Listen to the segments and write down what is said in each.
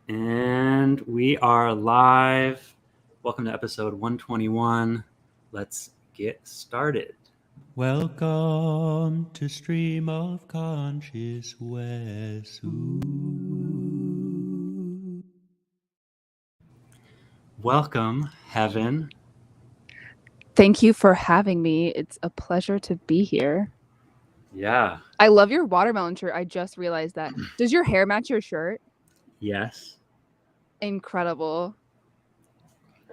And we are live. Welcome to episode 121. Let's get started. Welcome to Stream of Conscious West. Welcome, Heaven. Thank you for having me. It's a pleasure to be here. Yeah. I love your watermelon shirt. I just realized that. Does your hair match your shirt? Yes. Incredible.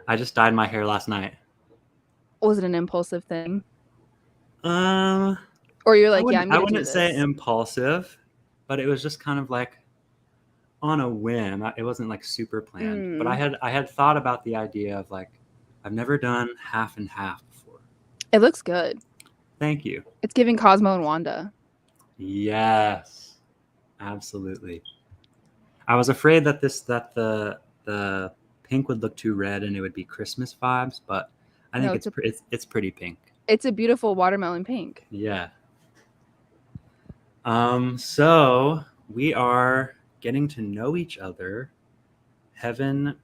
I just dyed my hair last night. Was it an impulsive thing? Or you're like, I'm I gonna wouldn't do this. say impulsive, but it was just kind of like on a whim. It wasn't like super planned. But I had thought about the idea of like, I've never done half and half before. It looks good. Thank you. It's giving Cosmo and Wanda. Yes, absolutely. I was afraid that the pink would look too red and it would be Christmas vibes, but I think it's pretty pink. It's a beautiful watermelon pink. Yeah. So we are getting to know each other. Heaven,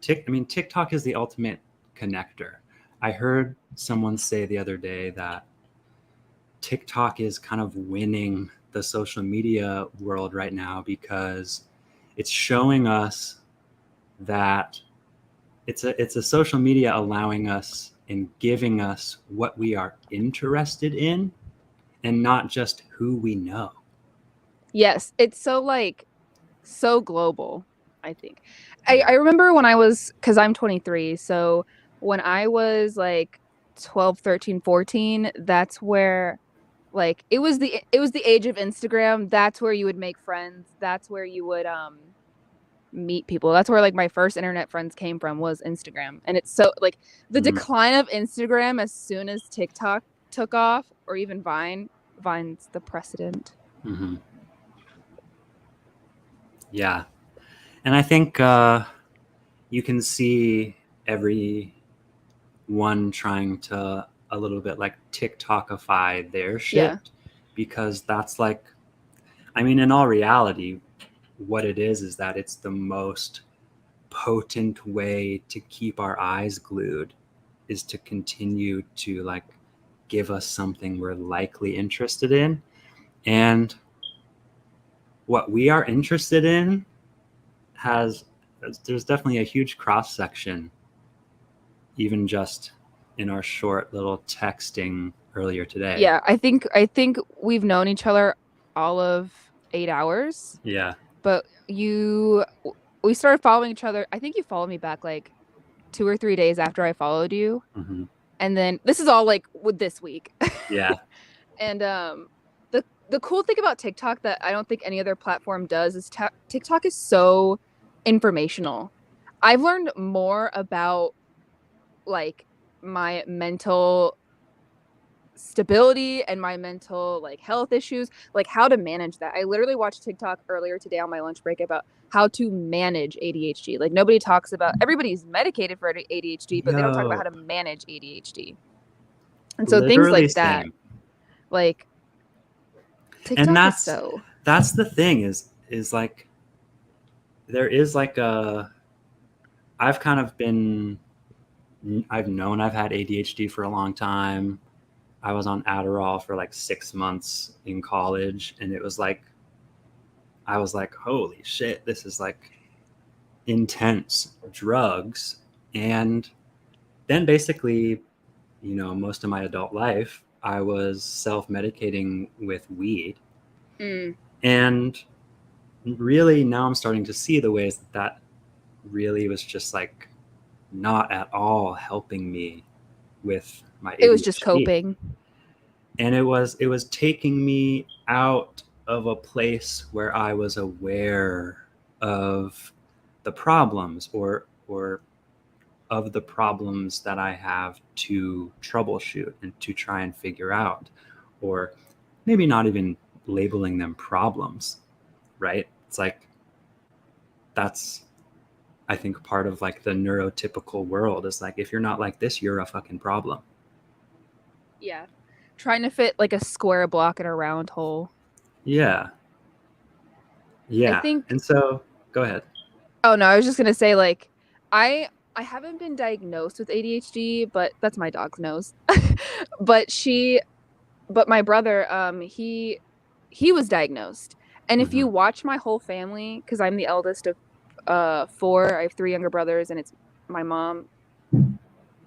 TikTok is the ultimate connector. I heard someone say the other day that TikTok is kind of winning the social media world right now because it's showing us that it's a social media allowing us and giving us what we are interested in and not just who we know. Yes, it's so global, I think. I remember when I was, because I'm 23, so when I was like 12, 13, 14, that's where it was the age of Instagram. That's where you would make friends. That's where you would meet people. That's where my first internet friends came from, was Instagram. And it's so the decline of Instagram as soon as TikTok took off, or even Vine's the precedent. Mm-hmm. Yeah. And I think you can see everyone trying to a little bit like TikTokify their shit, because that's in all reality, what it is that it's the most potent way to keep our eyes glued, is to continue to give us something we're likely interested in. And what we are interested in there's definitely a huge cross section, even just in our short little texting earlier today. Yeah, I think we've known each other all of 8 hours. Yeah. But we started following each other. I think you followed me back 2 or 3 days after I followed you. Mm-hmm. And then this is all with this week. Yeah. And the cool thing about TikTok that I don't think any other platform does is TikTok is so informational. I've learned more about my mental stability and my mental health issues, how to manage that. I literally watched TikTok earlier today on my lunch break about how to manage ADHD. Nobody talks about, everybody's medicated for ADHD, but they don't talk about how to manage ADHD. And so literally things like same. that, TikTok and that's the thing is there is I've known I've had ADHD for a long time. I was on Adderall for 6 months in college, and it was I was like, holy shit, this is intense drugs. And then basically, most of my adult life, I was self-medicating with weed. And really now I'm starting to see the ways that really was just not at all helping me with my ADHD. It was just coping. And it was taking me out of a place where I was aware of the problems or of the problems that I have to troubleshoot and to try and figure out, or maybe not even labeling them problems, right? It's that's, I think, part of the neurotypical world is if you're not like this, you're a fucking problem. Yeah. Trying to fit a square block in a round hole. Yeah. Yeah. And so, Go ahead. Oh no, I was just gonna say like I haven't been diagnosed with ADHD, but that's my dog's nose. but she but my brother, he was diagnosed. And if you Mhm. watch my whole family, because I'm the eldest of four, I have three younger brothers, and it's my mom.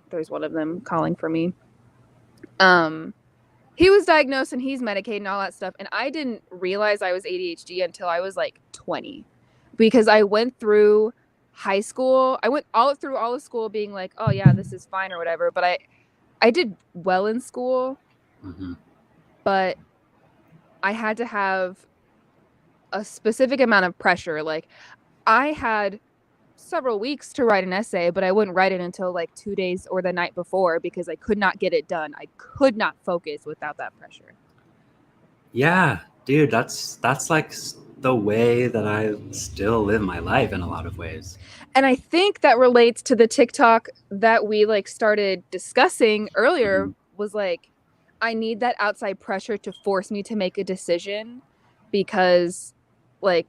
There's one of them calling for me. Um, he was diagnosed and he's medicated and all that stuff. And I didn't realize I was ADHD until I was like 20, because I went through high school. I went all through all of school being like, oh yeah, this is fine or whatever. But I did well in school, Mhm. but I had to have a specific amount of pressure. Like I had several weeks to write an essay, but I wouldn't write it until like 2 days or the night before because I could not get it done. I could not focus without that pressure. Yeah, dude, that's like the way that I still live my life in a lot of ways. And I think that relates to the TikTok that we like started discussing earlier, Mhm. was like, I need that outside pressure to force me to make a decision, because like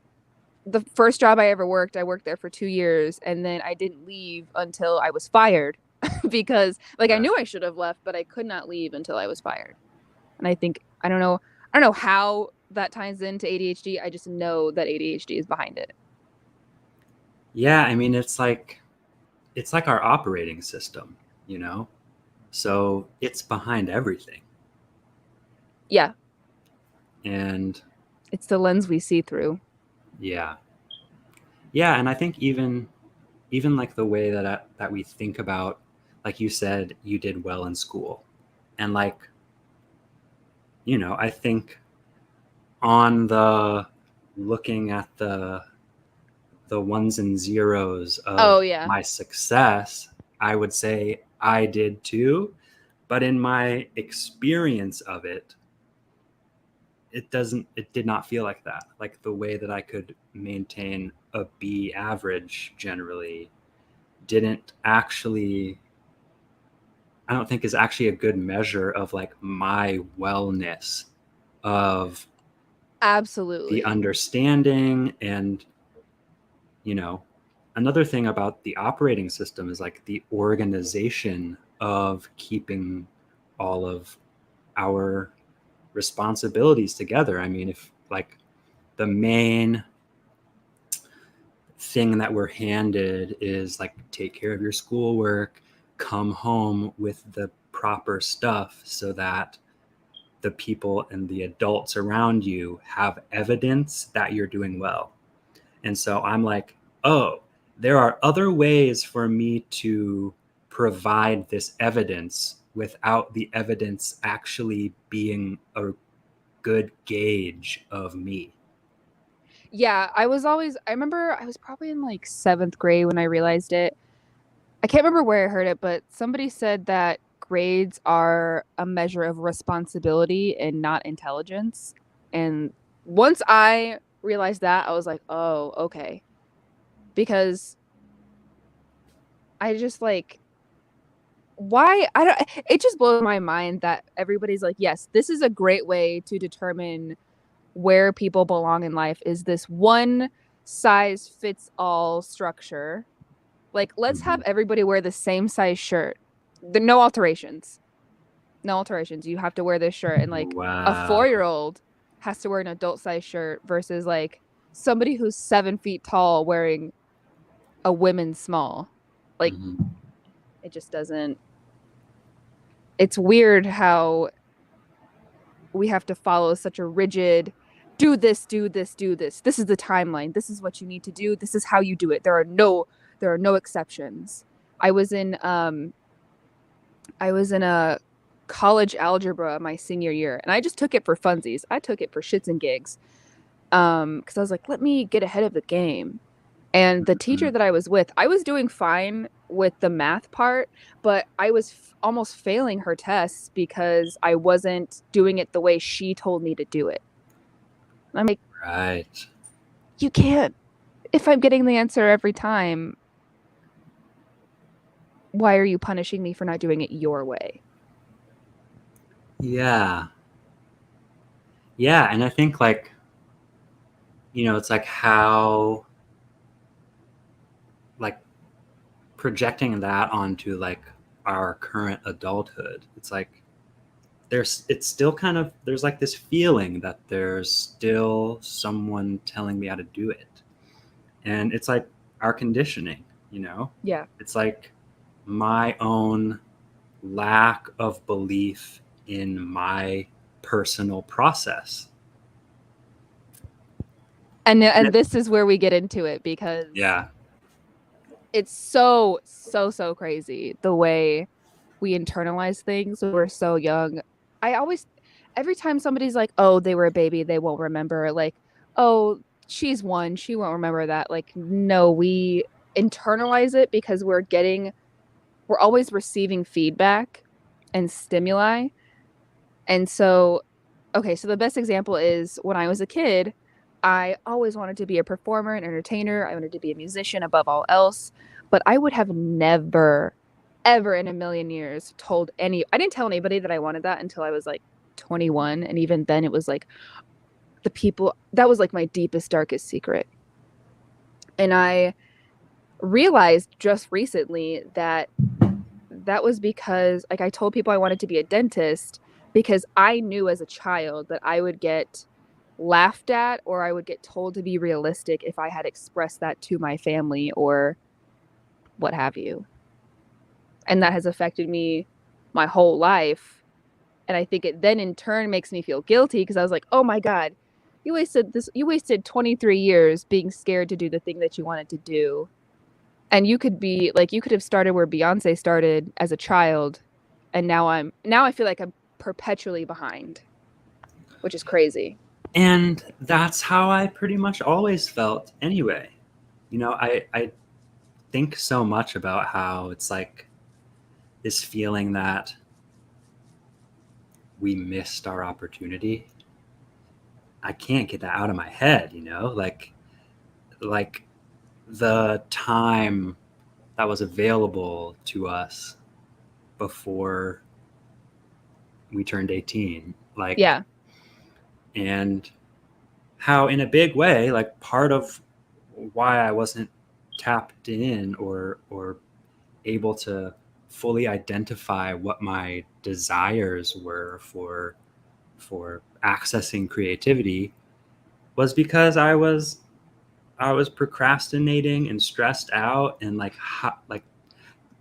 the first job I ever worked, I worked there for 2 years and then I didn't leave until I was fired because like I Yeah. knew I should have left, but I could not leave until I was fired. And I think I don't know how that ties into ADHD. I just know that ADHD is behind it. Yeah, I mean it's like our operating system, you know? So it's behind everything. Yeah, And it's the lens we see through. yeah. Yeah, and I think even like the way that we think about, like you said, you did well in school. And like, I think on the looking at the ones and zeros Oh of yeah. my success, I would say I did too. But in my experience of it, it did not feel like that. Like the way that I could maintain a B average generally didn't actually, I don't think is actually a good measure of like my wellness, of the Absolutely. understanding. And you know another thing about the operating system is like the organization of keeping all of our responsibilities together. I mean, if like the main thing that we're handed is like take care of your schoolwork, come home with the proper stuff so that the people and the adults around you have evidence that you're doing well. And so I'm like, oh, there are other ways for me to provide this evidence without the evidence actually being a good gauge of me. Yeah, I remember I was probably in like seventh grade when I realized it. I can't remember where I heard it, but somebody said that grades are a measure of responsibility and not intelligence. And once I realized that, I was like, oh, okay. Because I just like, why? I don't, it just blows my mind that everybody's like, yes, this is a great way to determine where people belong in life, is this one size fits all structure. Like, let's have Mhm. everybody wear the same size shirt. No alterations. No alterations. You have to wear this shirt. And like a Wow. 4 year old has to wear an adult size shirt versus like somebody who's 7 feet tall wearing a women's small. Like, Mhm. it just doesn't. It's weird how we have to follow such a rigid, do this, do this, do this. This is the timeline. This is what you need to do. This is how you do it. There are no exceptions. I was in a college algebra my senior year, and I just took it for funsies. I took it for shits and gigs. Because I was like, let me get ahead of the game. And the teacher Mhm. that I was with, I was doing fine with the math part, but I was almost failing her tests because I wasn't doing it the way she told me to do it. And I'm like, Right. you can't. If I'm getting the answer every time, why are you punishing me for not doing it your way? Yeah. Yeah, and I think like, it's like how projecting that onto like our current adulthood, it's like it's still kind of, there's like this feeling that there's still someone telling me how to do it. And it's like our conditioning, you know? Yeah. It's like my own lack of belief in my personal process. And this is where we get into it, because Yeah. it's so crazy the way we internalize things when we're so young. Every time somebody's like, oh, they were a baby, they won't remember, like, oh, she's one, she won't remember that. Like, no, we internalize it because we're always receiving feedback and stimuli. And so, okay, so the best example is when I was a kid, I always wanted to be a performer, an entertainer. I wanted to be a musician above all else. But I would have never, ever in a million years I didn't tell anybody that I wanted that until I was like 21. And even then, it was like that was like my deepest, darkest secret. And I realized just recently that was because, like, I told people I wanted to be a dentist because I knew as a child that I would get laughed at or I would get told to be realistic if I had expressed that to my family or what have you. And that has affected me my whole life. And I think it then in turn makes me feel guilty because I was like, oh my God, you wasted 23 years being scared to do the thing that you wanted to do. And you could have started where Beyonce started as a child. And now I feel like I'm perpetually behind, which is crazy. And that's how I pretty much always felt anyway. You know, I think so much about how it's like this feeling that we missed our opportunity. I can't get that out of my head, you know, like the time that was available to us before we turned 18. Like, yeah. And how in a big way, like part of why I wasn't tapped in or able to fully identify what my desires were for accessing creativity was because I was procrastinating and stressed out and like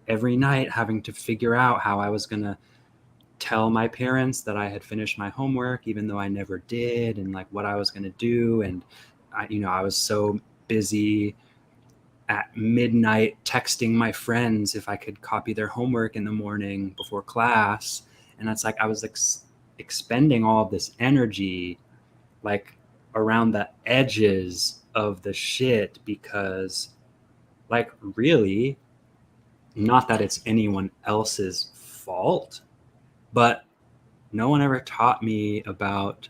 every night having to figure out how I was going to tell my parents that I had finished my homework, even though I never did, and like what I was going to do. And I was so busy at midnight texting my friends if I could copy their homework in the morning before class. And it's like I was expending all of this energy like around the edges of the shit because, like, really, not that it's anyone else's fault, but no one ever taught me about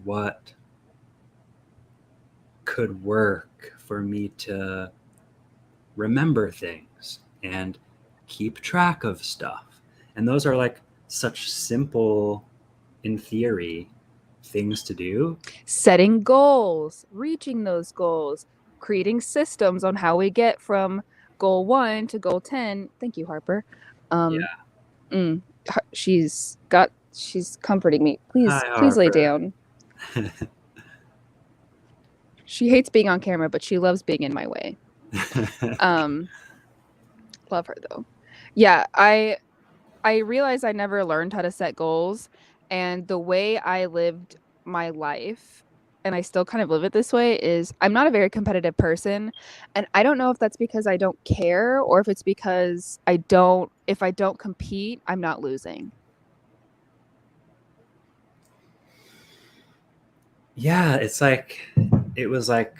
what could work for me to remember things and keep track of stuff. And those are like such simple, in theory, things to do. Setting goals, reaching those goals, creating systems on how we get from goal 1 to goal 10. Thank you, Harper. She's comforting me. Please Hi, lay Harper. down. She hates being on camera, but she loves being in my way. Love her though. Yeah, I realized I never learned how to set goals, and the way I lived my life, and I still kind of live it this way, is I'm not a very competitive person, and I don't know if that's because I don't care or if it's because if I don't compete, I'm not losing. Yeah, it was like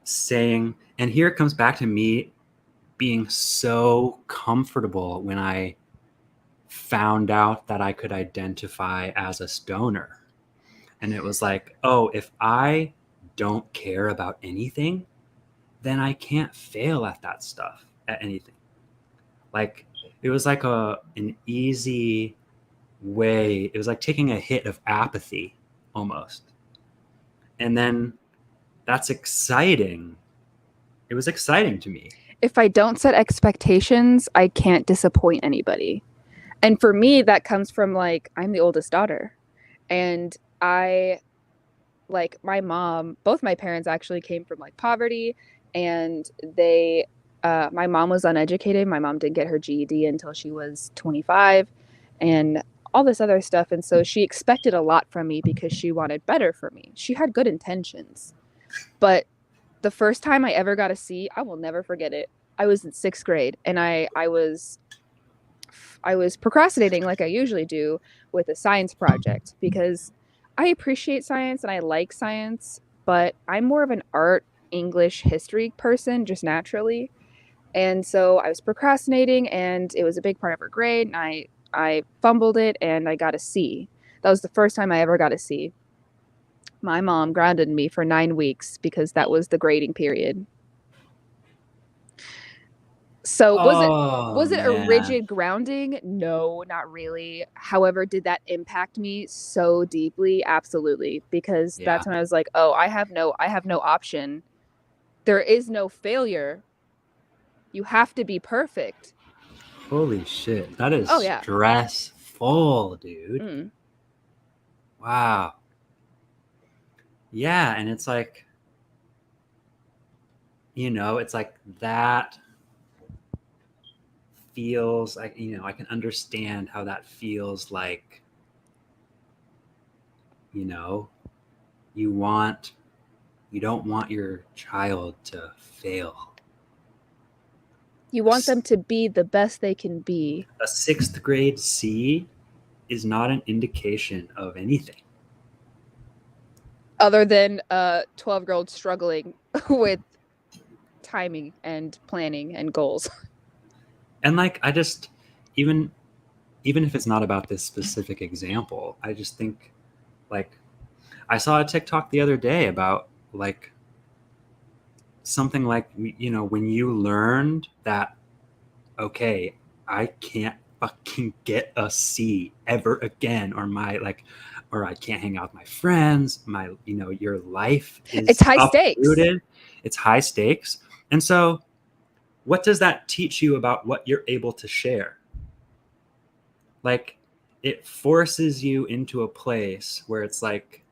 saying, and here it comes back to me being so comfortable when I found out that I could identify as a stoner. And it was like, oh, if I don't care about anything, then I can't fail at that stuff, at anything. Like, it was like an easy way. It was like taking a hit of apathy almost. And then that's exciting. It was exciting to me. if I don't set expectations, I can't disappoint anybody. And for me, that comes from like, I'm the oldest daughter. And I, like, my mom, both my parents actually came from like poverty. And my mom was uneducated. My mom didn't get her GED until she was 25 and all this other stuff. And so she expected a lot from me because she wanted better for me. She had good intentions. But the first time I ever got a C, I will never forget it. I was in 6th grade and I was procrastinating like I usually do with a science project because I appreciate science and I like science, but I'm more of an art, English, history person just naturally. And so I was procrastinating and it was a big part of her grade and I fumbled it and I got a C. That was the first time I ever got a C. My mom grounded me for 9 weeks because that was the grading period. So was it a man. rigid grounding? No, not really. However, did that impact me so deeply? Absolutely, because Yeah. that's when I was like, "Oh, I have no option. There is no failure. You have to be perfect." Holy shit. That is Oh yeah. stressful, dude. Mm. Wow. Yeah, and it's like, it's like that feels like, I can understand how that feels like, you don't want your child to fail. You want them to be the best they can be. A 6th grade C is not an indication of anything. Other than a 12-year-old struggling with timing and planning and goals. And like, I just, even if it's not about this specific example, I just think, like, I saw a TikTok the other day about like something like, when you learned that, okay, I can't fucking get a C ever again, or I can't hang out with my friends, your life is It's high stakes. uprooted. It's high stakes. And so what does that teach you about what you're able to share? Like, it forces you into a place where it's like,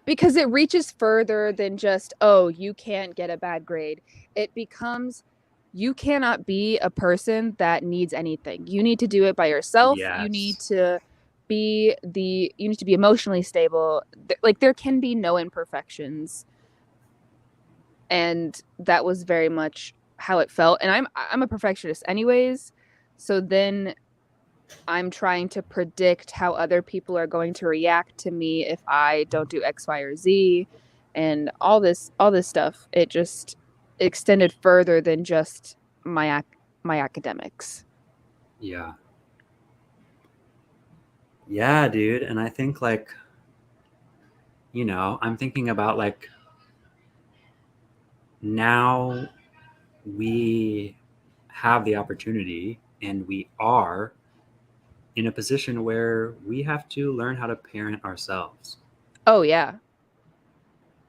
because it reaches further than just, oh, you can't get a bad grade. It becomes, you cannot be a person that needs anything. You need to do it by yourself. yes. You need to be emotionally stable. Like, there can be no imperfections. And that was very much how it felt. And I'm a perfectionist anyways. So then I'm trying to predict how other people are going to react to me if I don't do X, Y, or Z, and all this stuff. It just extended further than just my academics. Yeah, dude. And I think, like, I'm thinking about, like, now we have the opportunity and we are in a position where we have to learn how to parent ourselves. Oh yeah.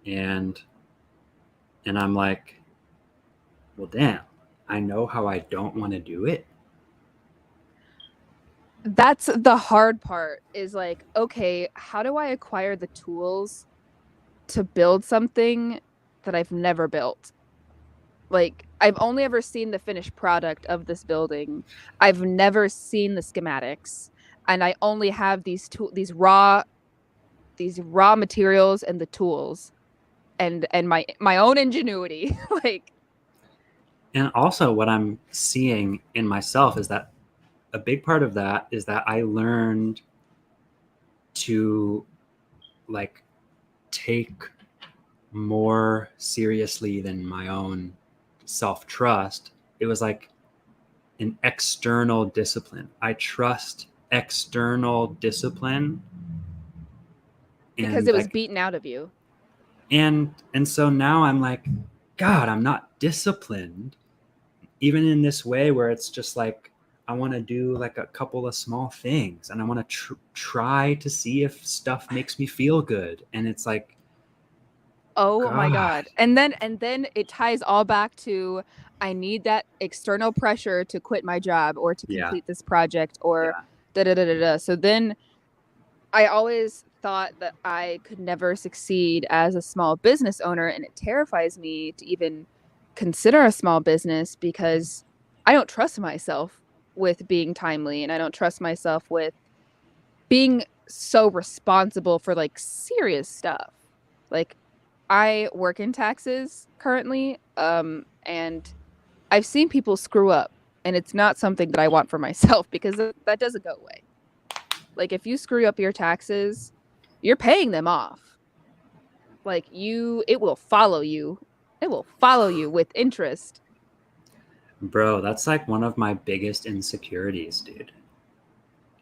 And I'm like, well, damn, I know how I don't want to do it. That's the hard part, is like, okay, how do I acquire the tools to build something that I've never built? Like, I've only ever seen the finished product of this building. I've never seen the schematics, and I only have these raw materials and the tools and my own ingenuity. Like, and also what I'm seeing in myself is that a big part of that is that I learned to, like, take more seriously than my own self-trust. It was like an external discipline. I trust external discipline because it was beaten out of you. And so now I'm like, God, I'm not disciplined, even in this way where it's just like, I want to do like a couple of small things and I want to try to see if stuff makes me feel good. And it's like, Oh my God. God. And then it ties all back to I need that external pressure to quit my job or to Yeah. complete this project or Yeah. da da da da da. So then I always thought that I could never succeed as a small business owner, and it terrifies me to even consider a small business because I don't trust myself with being timely and I don't trust myself with being so responsible for like serious stuff. Like I work in taxes currently, and I've seen people screw up, and it's not something that I want for myself because that doesn't go away. Like if you screw up your taxes, you're paying them off. Like it will follow you. It will follow you with interest. Bro, that's like one of my biggest insecurities, dude.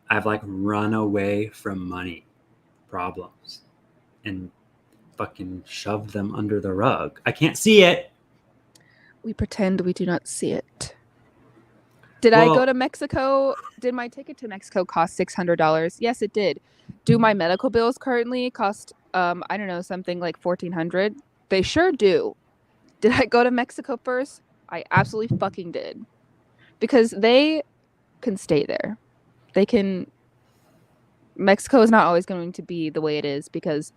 I've like run away from money problems and fucking shoved them under the rug. I can't see it. We pretend we do not see it. Did I go Well, to Mexico? Did my ticket to Mexico cost $600? Yes, it did. Do my medical bills currently cost I don't know, something like 1400? They sure do. Did I go to Mexico first? I absolutely fucking did. Because they can stay there. They can Mexico is not always going to be the way it is because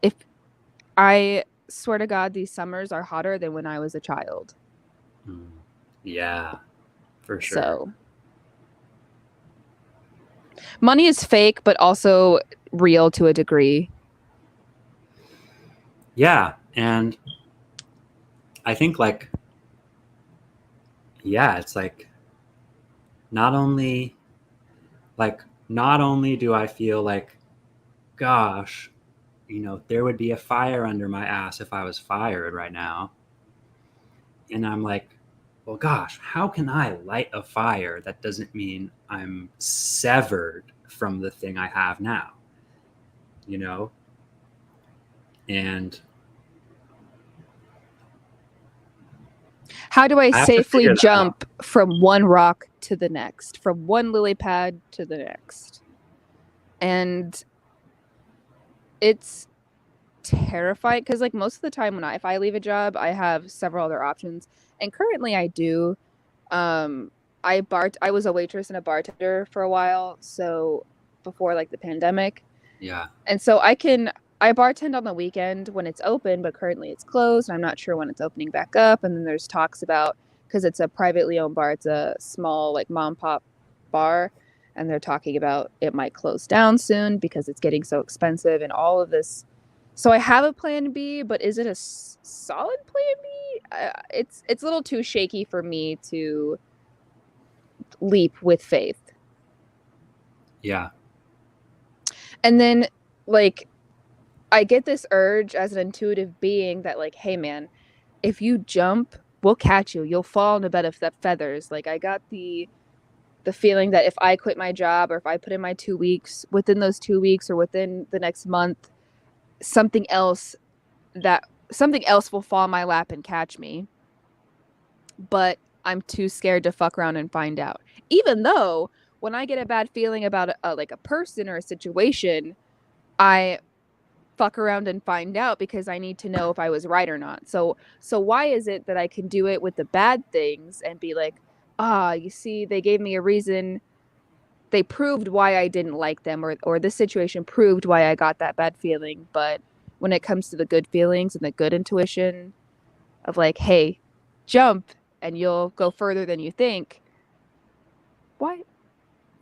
if I swear to God these summers are hotter than when I was a child. yeah, for sure. So money is fake, but also real to a degree. Yeah, and I think like yeah, it's like not only not only do I feel like gosh, there would be a fire under my ass if I was fired right now. And I'm like, well, gosh, how can I light a fire that doesn't mean I'm severed from the thing I have now? You know? And How do I I have to safely figure that out. jump from one rock to the next, from one lily pad to the next? And it's terrifying because like most of the time if I leave a job, I have several other options. And currently I do. I was a waitress and a bartender for a while, so before like the pandemic. Yeah. And so I bartend on the weekend when it's open, but currently it's closed. And I'm not sure when it's opening back up. And then there's talks about because it's a privately owned bar, it's a small like mom pop bar, and they're talking about it might close down soon because it's getting so expensive and all of this. So I have a plan B, but is it a solid plan B? It's a little too shaky for me to leap with faith. Yeah. And then like I get this urge as an intuitive being that like, hey man, if you jump, we'll catch you. You'll fall in a bed of feathers. Like I got the feeling that if I quit my job or if I put in my 2 weeks, within those 2 weeks or within the next month, something else will fall in my lap and catch me. But I'm too scared to fuck around and find out. Even though when I get a bad feeling about like a person or a situation, I fuck around and find out because I need to know if I was right or not. So why is it that I can do it with the bad things and be like, you see, they gave me a reason. They proved why I didn't like them or this situation proved why I got that bad feeling. But when it comes to the good feelings and the good intuition of like, hey, jump and you'll go further than you think. Why?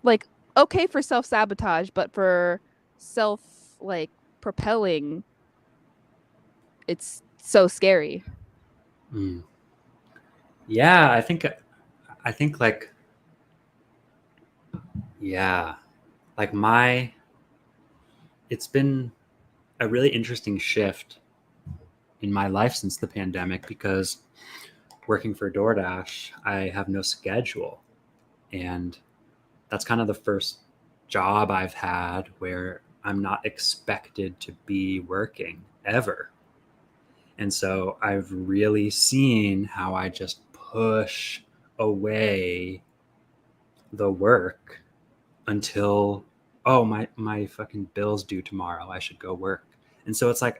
Like, okay for self-sabotage, but for self like propelling, it's so scary. Yeah, I think like yeah, like it's been a really interesting shift in my life since the pandemic because working for DoorDash, I have no schedule. And that's kind of the first job I've had where I'm not expected to be working ever. And so I've really seen how I just push away the work until my fucking bill's due tomorrow. I should go work. And so it's like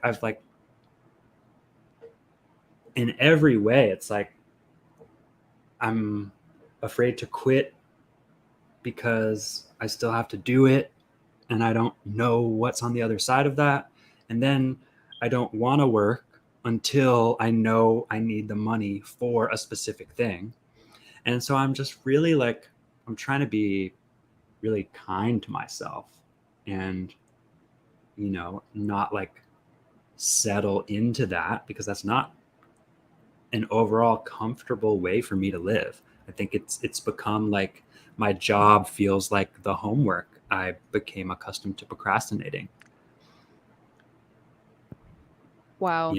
in every way, it's like I'm afraid to quit because I still have to do it and I don't know what's on the other side of that. And then I don't want to work until I know I need the money for a specific thing. And so I'm just really like, I'm trying to be really kind to myself and, not like settle into that, because that's not an overall comfortable way for me to live. I think it's become like my job feels like the homework I became accustomed to procrastinating. Wow.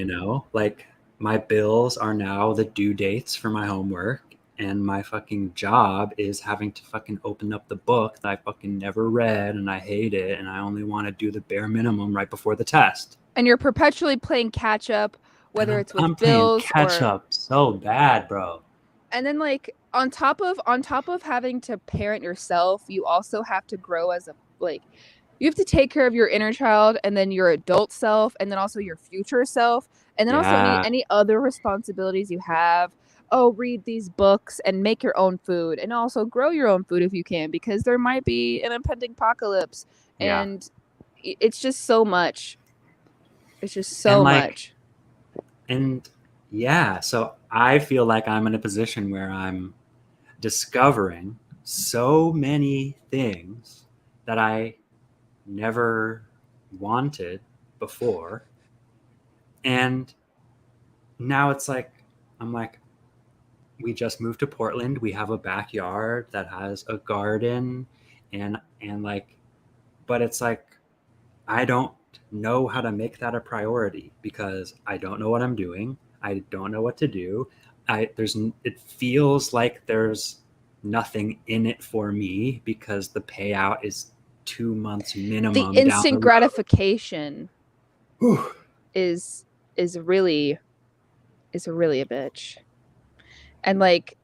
Like my bills are now the due dates for my homework, and my fucking job is having to fucking open up the book that I fucking never read and I hate it and I only want to do the bare minimum right before the test. And you're perpetually playing catch up, And whether I'm, it's I'm with playing bills catch or up so bad, bro. and then like on top of having to parent yourself, you also have to grow as a like you have to take care of your inner child and then your adult self and then also your future self and then also Yeah. any other responsibilities you have. Oh, read these books and make your own food and also grow your own food if you can, because there might be an impending apocalypse Yeah. and it's just so much. It's just And so much. yeah, so I feel like I'm in a position where I'm discovering so many things that I never wanted before. And now it's like, I'm like, we just moved to Portland. We have a backyard that has a garden and like, but it's like, I don't know how to make that a priority because I don't know what I'm doing. I don't know what to do. It feels like there's nothing in it for me because the payout is 2 months The minimum down the instant road. gratification Whew. is is really a bitch. And like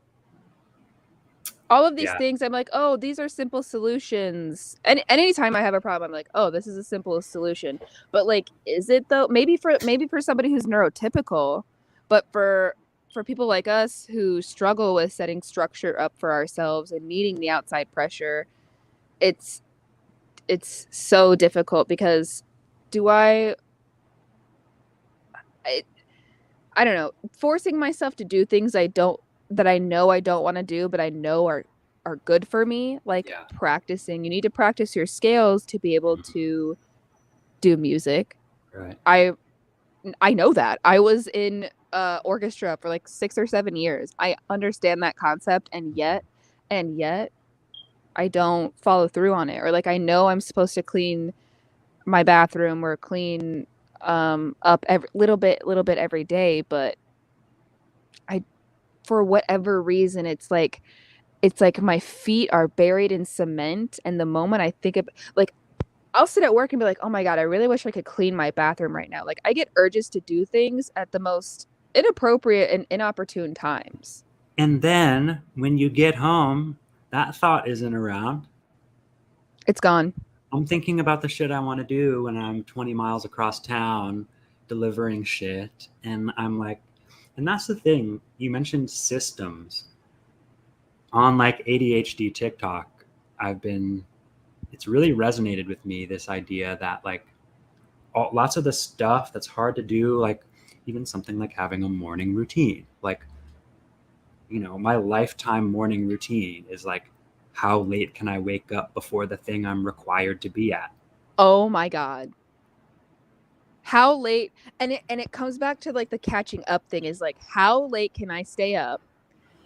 all of these Yeah. things, I'm like, oh, these are simple solutions. And anytime I have a problem, I'm like, oh, this is a simple solution. But like, is it though? Maybe for somebody who's neurotypical, but for people like us who struggle with setting structure up for ourselves and meeting the outside pressure, it's so difficult because do I don't know, forcing myself to do things that I know I don't want to do, but I know are good for me, like Yeah. practicing. You need to practice your scales to be able to do music. Right. I know that. I was in orchestra for like 6 or 7 years. I understand that concept and yet I don't follow through on it. Or like I know I'm supposed to clean my bathroom or clean up every little bit every day, but I for whatever reason it's like my feet are buried in cement, and the moment I think of like I'll sit at work and be like, "Oh my god, I really wish I could clean my bathroom right now." Like I get urges to do things at the most inappropriate and inopportune times. And then when you get home, that thought isn't around. It's gone. I'm thinking about the shit I want to do when I'm 20 miles across town delivering shit. And I'm like, and that's the thing. You mentioned systems. On like ADHD TikTok, it's really resonated with me, this idea that like lots of the stuff that's hard to do, like even something like having a morning routine, like, my lifetime morning routine is like, how late can I wake up before the thing I'm required to be at? Oh my god. How late, and it comes back to like the catching up thing, is like how late can I stay up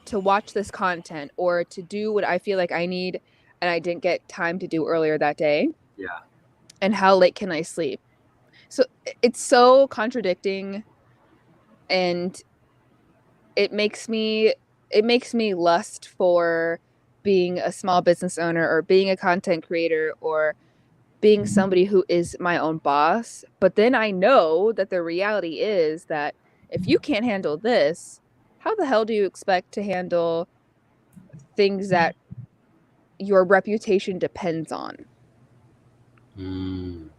to watch this content or to do what I feel like I need and I didn't get time to do earlier that day? Yeah. And how late can I sleep? So it's so contradicting, and it makes me lust for being a small business owner or being a content creator or being somebody who is my own boss. But then I know that the reality is that if you can't handle this, how the hell do you expect to handle things that your reputation depends on? Mm.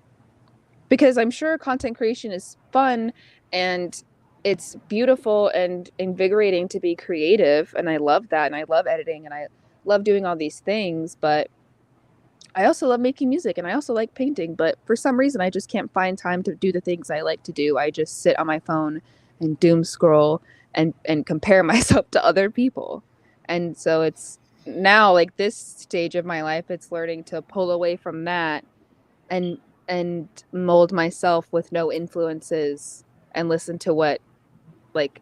Because I'm sure content creation is fun and it's beautiful and invigorating to be creative, and I love that, and I love editing, and I love doing all these things, but I also love making music, and I also like painting, but for some reason I just can't find time to do the things I like to do. I just sit on my phone and doom scroll and compare myself to other people. And so it's now, like, this stage of my life, it's learning to pull away from that and mold myself with no influences and listen to what, like,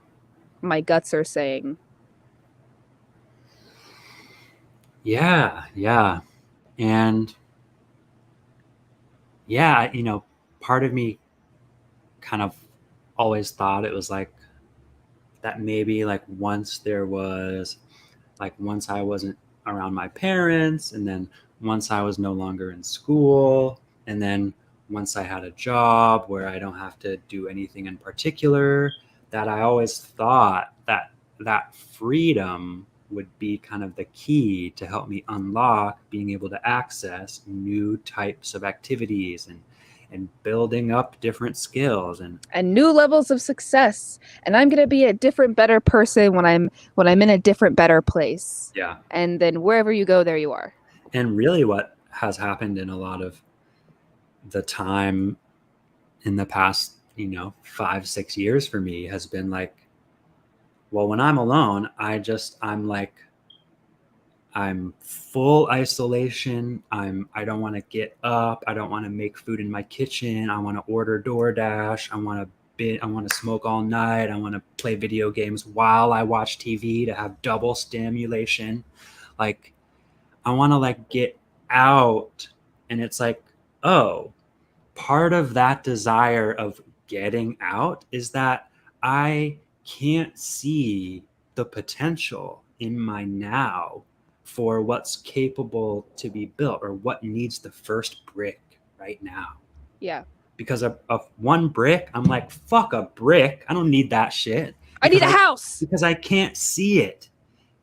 my guts are saying. Yeah. And yeah, part of me kind of always thought it was like that maybe like once I wasn't around my parents, and then once I was no longer in school, and then once I had a job where I don't have to do anything in particular, that I always thought that freedom would be kind of the key to help me unlock being able to access new types of activities and building up different skills And new levels of success, and I'm going to be a different, better person when I'm in a different, better place. yeah. And then wherever you go, there you are. And really what has happened in a lot of the time in the past 5-6 years for me has been like, well, when I'm alone, I'm full isolation. I don't want to get up. I don't want to make food in my kitchen. I want to order DoorDash. I want to smoke all night. I want to play video games while I watch TV to have double stimulation. Like, I want to like get out. And it's like, oh, part of that desire of getting out is that I can't see the potential in my now for what's capable to be built or what needs the first brick right now. Yeah. Because of one brick, I'm like, fuck a brick. I don't need that shit. I need a house. Because I can't see it,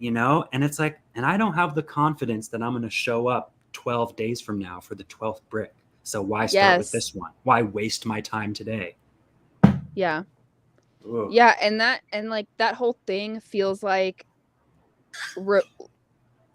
And it's like, and I don't have the confidence that I'm going to show up 12 days from now for the 12th brick. So why start with this one? Why waste my time today? Yeah. Ugh. Yeah, and that whole thing feels like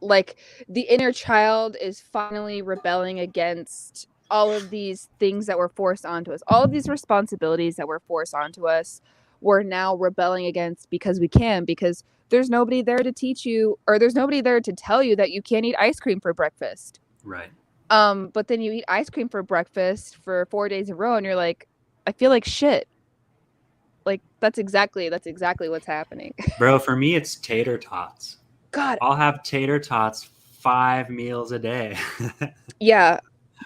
like the inner child is finally rebelling against all of these things that were forced onto us. All of these responsibilities that were forced onto us, we're now rebelling against because because there's nobody there to teach you, or there's nobody there to tell you that you can't eat ice cream for breakfast. Right. But then you eat ice cream for breakfast for 4 days in a row and you're like, I feel like shit. Like, that's exactly what's happening. Bro, for me, it's tater tots. God. I'll have tater tots 5 meals a day. Yeah,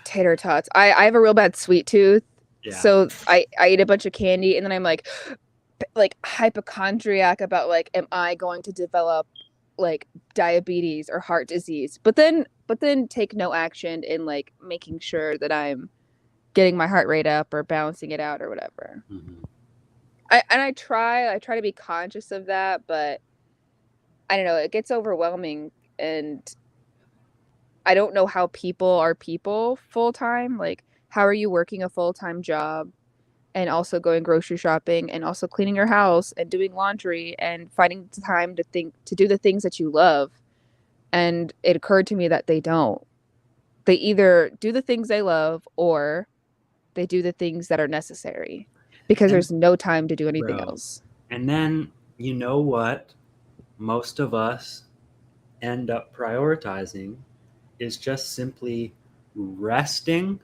tater tots. I have a real bad sweet tooth. Yeah. So I eat a bunch of candy and then I'm like hypochondriac about like, am I going to develop like diabetes or heart disease? But then take no action in like making sure that I'm getting my heart rate up or balancing it out or whatever. Mm-hmm. I try to be conscious of that, but I don't know, it gets overwhelming, and I don't know how people are people full time. Like, how are you working a full-time job and also going grocery shopping and also cleaning your house and doing laundry and finding time to do the things that you love? And it occurred to me that they don't. They either do the things they love or they do the things that are necessary, because there's no time to do anything else. And then, you know what most of us end up prioritizing is just simply resting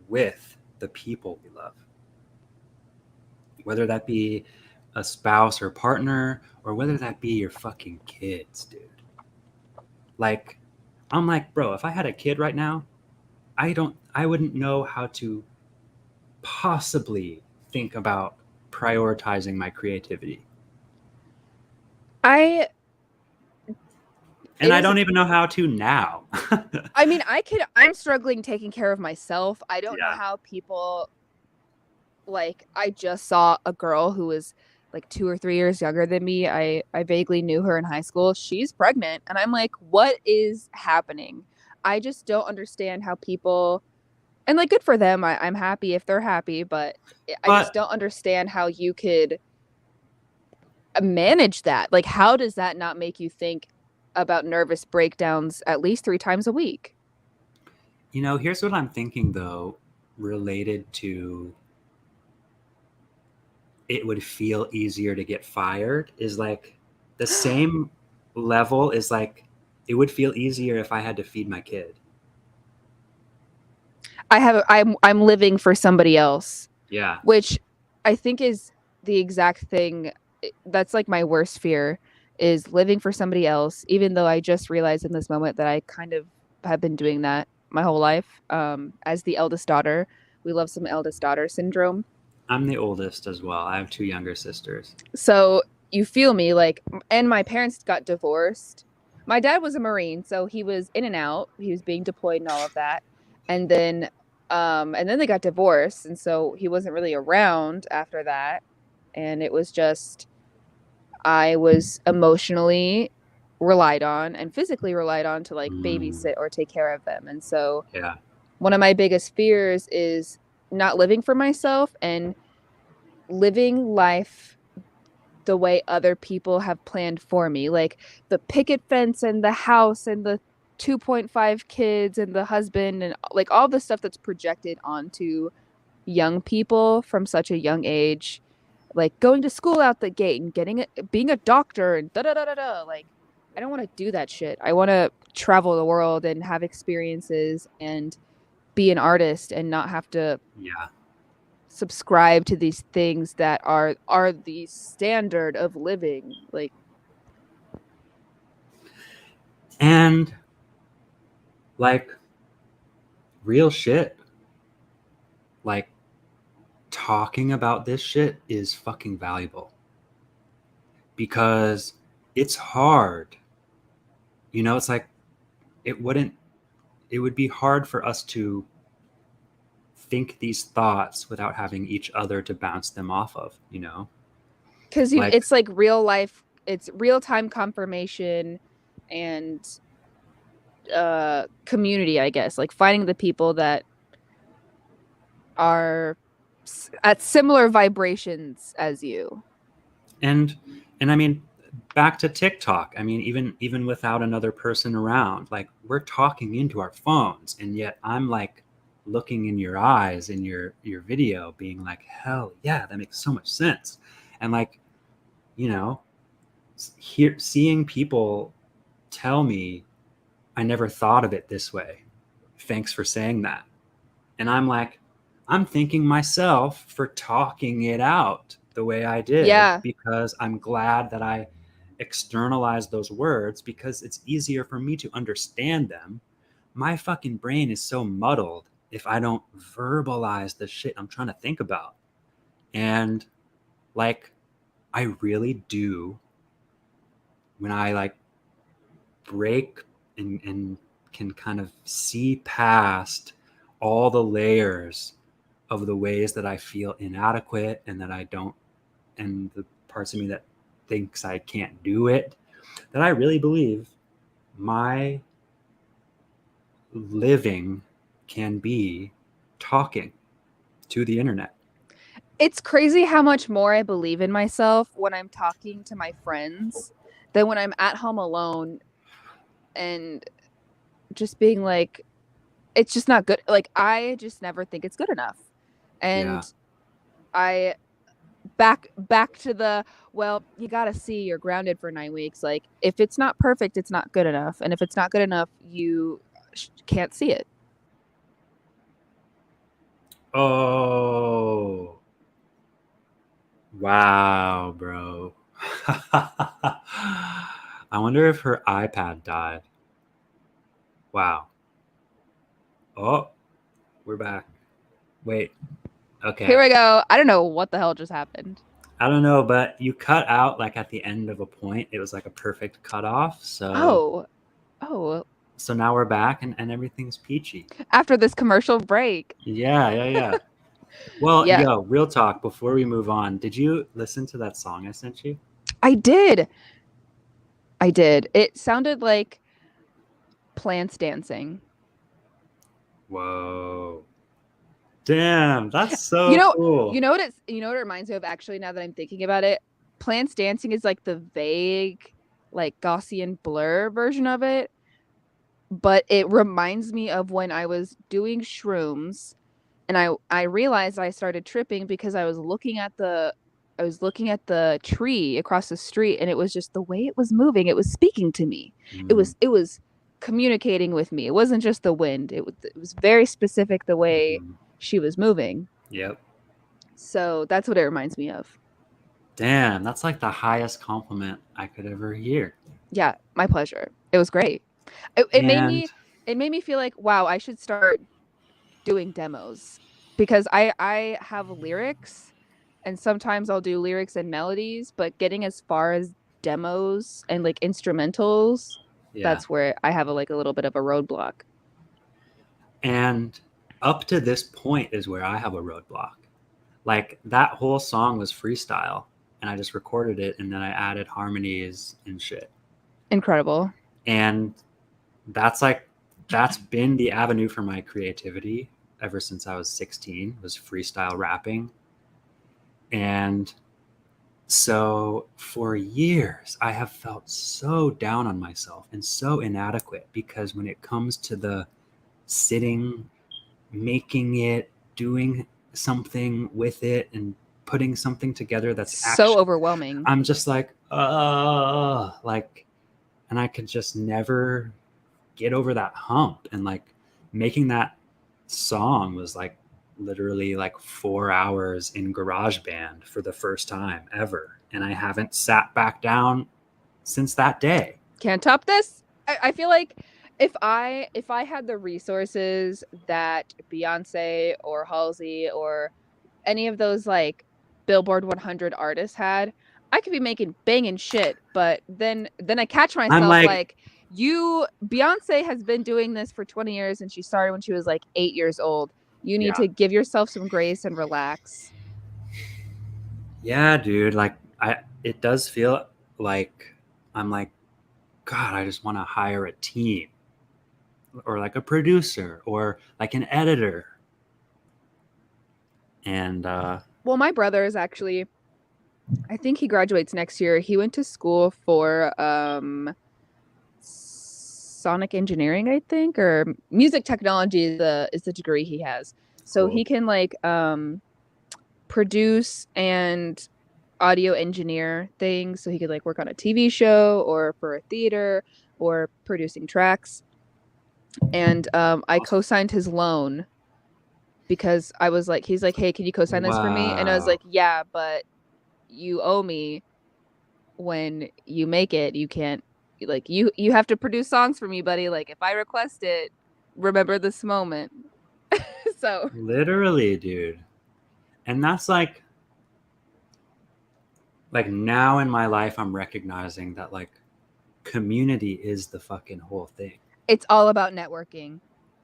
with the people we love. Whether that be a spouse or partner, or whether that be your fucking kids, dude. Like, I'm like, bro, if I had a kid right now, I wouldn't know how to possibly think about prioritizing my creativity. I don't even know how to now. I mean, I'm struggling taking care of myself. I don't know how people, like, I just saw a girl who was like 2 or 3 years younger than me. I vaguely knew her in high school. She's pregnant. And I'm like, what is happening? I just don't understand how people, and like, good for them. I'm happy if they're happy, but I just don't understand how you could manage that? Like, how does that not make you think about nervous breakdowns at least 3 times a week? Here's what I'm thinking though, related to it would feel easier to get fired, is like the same level is like it would feel easier if I had to feed my kid. I'm living for somebody else, Yeah. which I think is the exact thing. That's like my worst fear, is living for somebody else, even though I just realized in this moment that I kind of have been doing that my whole life. As the eldest daughter, we love some eldest daughter syndrome. I'm the oldest as well. I have 2 younger sisters. So you feel me, like, and my parents got divorced. My dad was a Marine, so he was in and out. He was being deployed and all of that. And then they got divorced, and so he wasn't really around after that. And it was just, I was emotionally relied on and physically relied on to like babysit or take care of them. And so Yeah. one of my biggest fears is not living for myself and living life the way other people have planned for me, like the picket fence and the house and the 2.5 kids and the husband and like all the stuff that's projected onto young people from such a young age, like going to school out the gate and being a doctor and da da da da da. Like, I don't want to do that shit. I want to travel the world and have experiences and be an artist and not have to Yeah. subscribe to these things that are the standard of living. Like, And like real shit. Like talking about this shit is fucking valuable because it's hard. It's like it would be hard for us to think these thoughts without having each other to bounce them off of, because like it's like real life, it's real time confirmation and community, I guess, like finding the people that are at similar vibrations as you. and I mean, back to TikTok. I mean, even without another person around, like we're talking into our phones, and yet I'm like looking in your eyes in your video, being like, hell yeah, that makes so much sense. And like, here seeing people tell me, I never thought of it this way. Thanks for saying that. And I'm like, I'm thanking myself for talking it out the way I did, Yeah. because I'm glad that I externalized those words because it's easier for me to understand them. My fucking brain is so muddled if I don't verbalize the shit I'm trying to think about. And like, I really do, when I like break and can kind of see past all the layers of the ways that I feel inadequate and that I don't, and the parts of me that thinks I can't do it, that I really believe my living can be talking to the internet. It's crazy how much more I believe in myself when I'm talking to my friends than when I'm at home alone and just being like, it's just not good. Like, I just never think it's good enough. And Yeah. I back to the, well, you got to see you're grounded for 9 weeks. Like, if it's not perfect, it's not good enough. And if it's not good enough, you can't see it. Oh, wow, bro. I wonder if her iPad died. Wow. Oh, we're back. Wait. Okay. Here we go. I don't know what the hell just happened. I don't know, but you cut out like at the end of a point. It was like a perfect cutoff. So So now we're back and everything's peachy. After this commercial break. Yeah. Well, Yeah. yo, real talk, before we move on, did you listen to that song I sent you? I did. It sounded like plants dancing. Whoa. Damn, that's so You know cool. what it reminds me of, actually, now that I'm thinking about it? Plants Dancing is like the vague, like Gaussian blur version of it, but it reminds me of when I was doing shrooms, and I realized I started tripping because I was looking at the tree across the street, and it was just the way it was moving. It was speaking to me. Mm, It was communicating with me. It wasn't just the wind. It was very specific the way mhm. she was moving. Yep. So that's what it reminds me of. Damn, that's like the highest compliment I could ever hear. Yeah, my pleasure. It was great. And It made me feel like, wow, I should start doing demos because I have lyrics, and sometimes I'll do lyrics and melodies, but getting as far as demos and like instrumentals, yeah. that's where I have a little bit of a roadblock. And up to this point is where I have a roadblock. Like that whole song was freestyle and I just recorded it and then I added harmonies and shit. Incredible. And that's been the avenue for my creativity ever since I was 16, was freestyle rapping. And so for years I have felt so down on myself and so inadequate because when it comes to the sitting, making it, doing something with it and putting something together that's So actually, overwhelming. I'm just like, like, and I could just never get over that hump. And like making that song was like literally like 4 hours in GarageBand for the first time ever. And I haven't sat back down since that day. Can't top this. I feel like if I had the resources that Beyonce or Halsey or any of those like Billboard 100 artists had, I could be making banging shit. But then I catch myself like, you Beyonce has been doing this for 20 years and she started when she was like 8 years old. You need to give yourself some grace and relax. Yeah, dude. Like it does feel like I'm like, God, I just want to hire a team or like a producer or like an editor. And Well, my brother is actually, I think he graduates next year. He went to school for sonic engineering, I think, or music technology is the degree he has. So cool. he can like produce and audio engineer things, so he could like work on a TV show or for a theater or producing tracks. And I co-signed his loan because I was like, he's like, hey, can you co-sign this for me? And I was Wow. like, yeah, but you owe me when you make it. You can't, like, you have to produce songs for me, buddy. Like, if I request it, remember this moment. So Literally, dude. And that's like now in my life I'm recognizing that like community is the fucking whole thing. it's all about networking.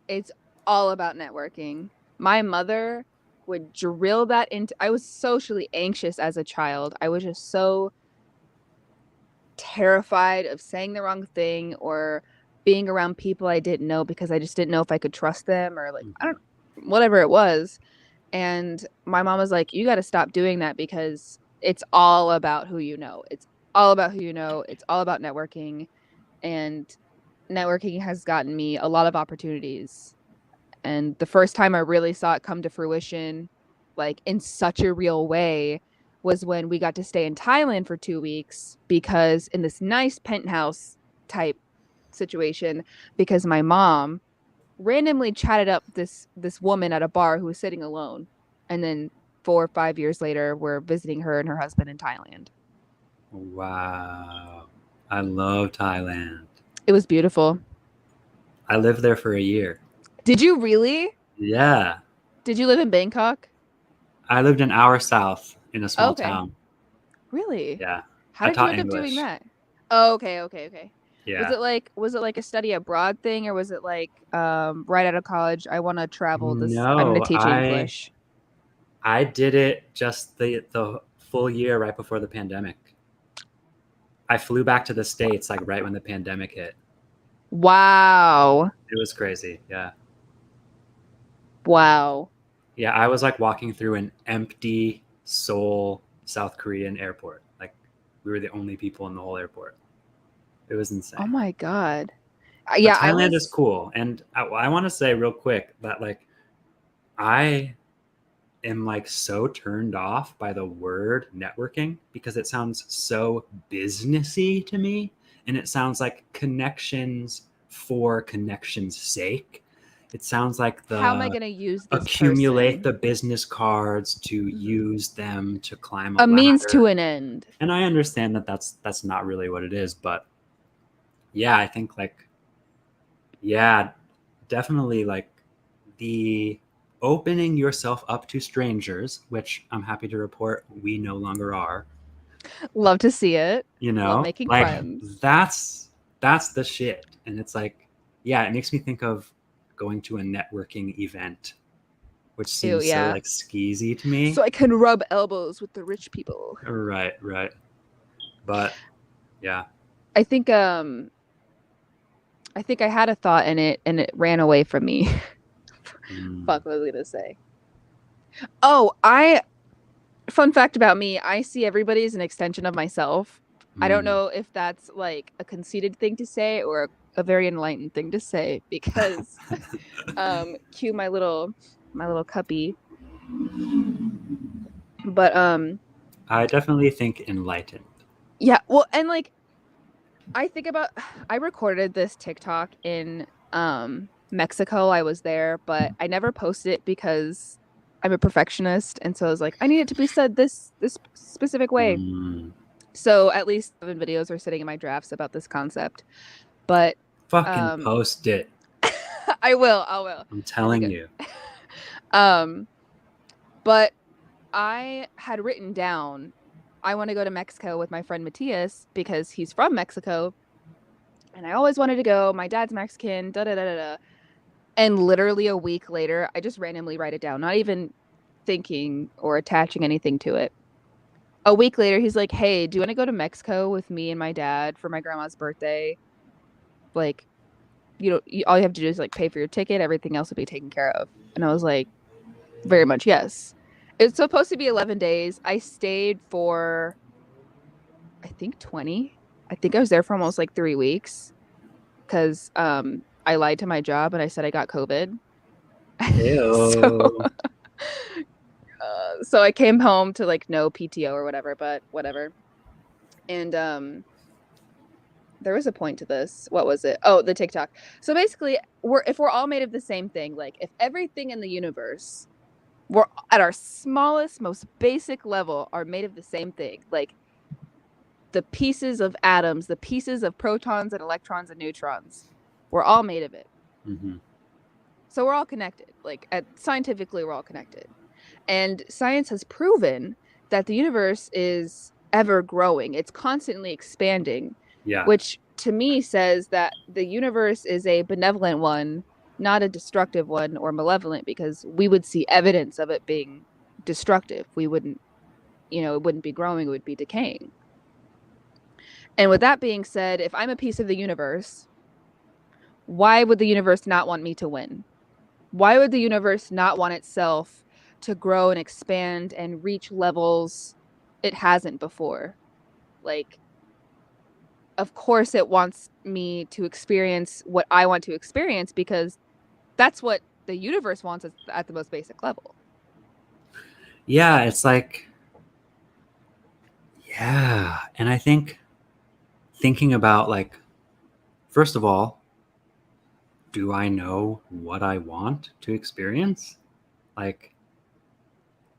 It's all about networking. My mother would drill that into, I was socially anxious as a child. I was just so terrified of saying the wrong thing or being around people I didn't know because I just didn't know if I could trust them or like, I don't, whatever it was. And my mom was like, you got to stop doing that because it's all about who you know. It's all about who you know. It's all about networking. And networking has gotten me a lot of opportunities. And the first time I really saw it come to fruition, like in such a real way, was when we got to stay in Thailand for 2 weeks because in this nice penthouse type situation, because my mom randomly chatted up this woman at a bar who was sitting alone. And then 4 or 5 years later, we're visiting her and her husband in Thailand. Wow. I love Thailand. It was beautiful. I lived there for a year. Did you really? Yeah. Did you live in Bangkok? I lived an hour south in a small Okay. town. Really? Yeah. How I did you taught end up doing English. that? Oh, okay. Yeah. Was it like a study abroad thing, or was it like right out of college, I want to travel this, I'm No, going to teach English? I did it just the full year right before the pandemic. I flew back to the States like right when the pandemic hit. Wow. It was crazy. Yeah. Wow. Yeah, I was like walking through an empty Seoul, South Korean airport. Like We were the only people in the whole airport. It was insane. Oh my God. But Yeah, I Thailand was. is cool. And I want to say real quick that like I am like so turned off by the word networking because it sounds so businessy to me, and it sounds like connections for connection's sake. It sounds like How am I the going to use this accumulate person? the business cards to Mhm. use them to climb A means ladder. to an end. And I understand that that's not really what it is, but yeah, I think like yeah, definitely like the opening yourself up to strangers, which I'm happy to report we no longer are, Love to see it. you Love know, making like friends. that's the shit. And it's like, yeah, it makes me think of going to a networking event, which Ew, seems so yeah. like skeezy to me. So I can rub elbows with the rich people. Right. But yeah. I think I had a thought in it and it ran away from me. Mm. Fuck, what was I gonna say? Oh, fun fact about me, I see everybody as an extension of myself. I don't Mm. know if that's like a conceited thing to say or a very enlightened thing to say because cue my little cuppy. But I definitely think enlightened. yeah, well, and like I think about I recorded this TikTok in Mexico. I was there, but I never posted it because I'm a perfectionist, and so I was like, I need it to be said this specific way. Mm. So at least 7 videos are sitting in my drafts about this concept. But Fucking um post it. I will. I'm Here we telling go. you. Um but I had written down I want to go to Mexico with my friend Matthias because he's from Mexico and I always wanted to go. My dad's Mexican, da da da da da. And literally a week later, I just randomly write it down, not even thinking or attaching anything to it. A week later, he's like, "Hey, do you want to go to Mexico with me and my dad for my grandma's birthday? Like, all you have to do is like pay for your ticket. Everything else will be taken care of." And I was like, "Very much, yes." It's supposed to be 11 days. I stayed for, I think 20. I think I was there for almost like 3 weeks because I lied to my job and I said I got COVID. So Ew. so I came home to like no PTO or whatever, but whatever. And there was a point to this. What was it? Oh, the TikTok. So basically, if we're all made of the same thing, like if everything in the universe, we're at our smallest, most basic level, are made of the same thing, like the pieces of atoms, the pieces of protons and electrons and neutrons, we're all made of it. Mm-hmm. So we're all connected. Like scientifically, we're all connected. And science has proven that the universe is ever growing. It's constantly expanding, Yeah. which to me says that the universe is a benevolent one, not a destructive one or malevolent, because we would see evidence of it being destructive. We wouldn't, it wouldn't be growing, it would be decaying. And with that being said, if I'm a piece of the universe, why would the universe not want me to win? Why would the universe not want itself to grow and expand and reach levels it hasn't before? Like, of course, it wants me to experience what I want to experience because that's what the universe wants at the most basic level. Yeah, it's like, yeah. And I think thinking about like, first of all, do I know what I want to experience? Like,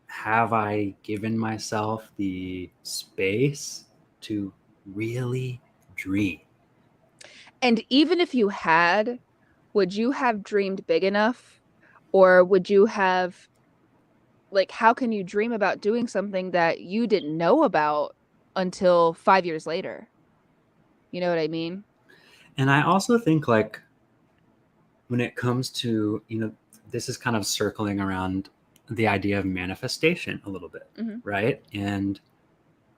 have I given myself the space to really dream? And even if you had, would you have dreamed big enough? Or would you have, like, how can you dream about doing something that you didn't know about until 5 years later? You know what I mean? And I also think like when it comes to, this is kind of circling around the idea of manifestation a little bit, Mm-hmm. right? And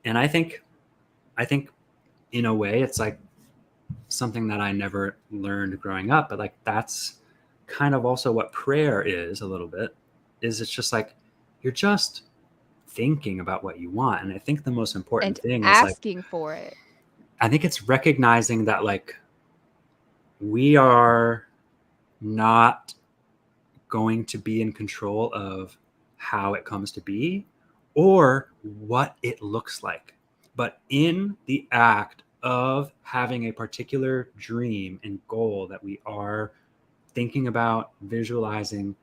I think in a way it's like something that I never learned growing up, but like that's kind of also what prayer is a little bit, is it's just like you're just thinking about what you want. And I think the most important And thing is like, asking for it. I think it's recognizing that like we are not going to be in control of how it comes to be or what it looks like. But in the act of having a particular dream and goal that we are thinking about, visualizing,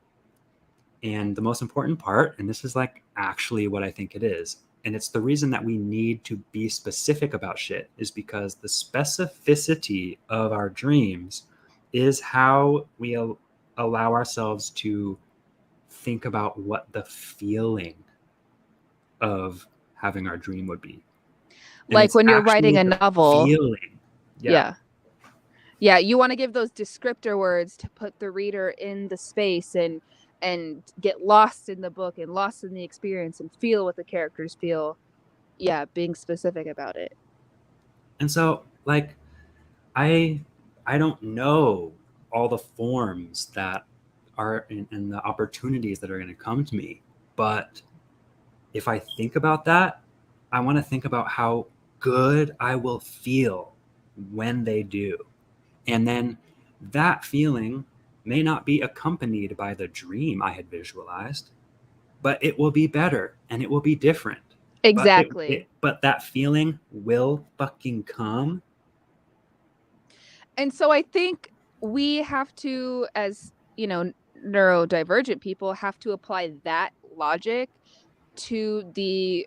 and the most important part, and this is like actually what I think it is, and it's the reason that we need to be specific about shit, is because the specificity of our dreams is how we allow ourselves to think about what the feeling of having our dream would be. And Like it's when you're actually writing a the novel. feeling. Yeah. Yeah, you want to give those descriptor words to put the reader in the space and get lost in the book and lost in the experience and feel what the characters feel. Yeah, being specific about it. And so like I don't know all the forms that are and the opportunities that are going to come to me, but if I think about that, I want to think about how good I will feel when they do. And then that feeling may not be accompanied by the dream I had visualized, but it will be better and it will be different. Exactly. But that feeling will fucking come. And so I think we have to, as neurodivergent people, have to apply that logic to the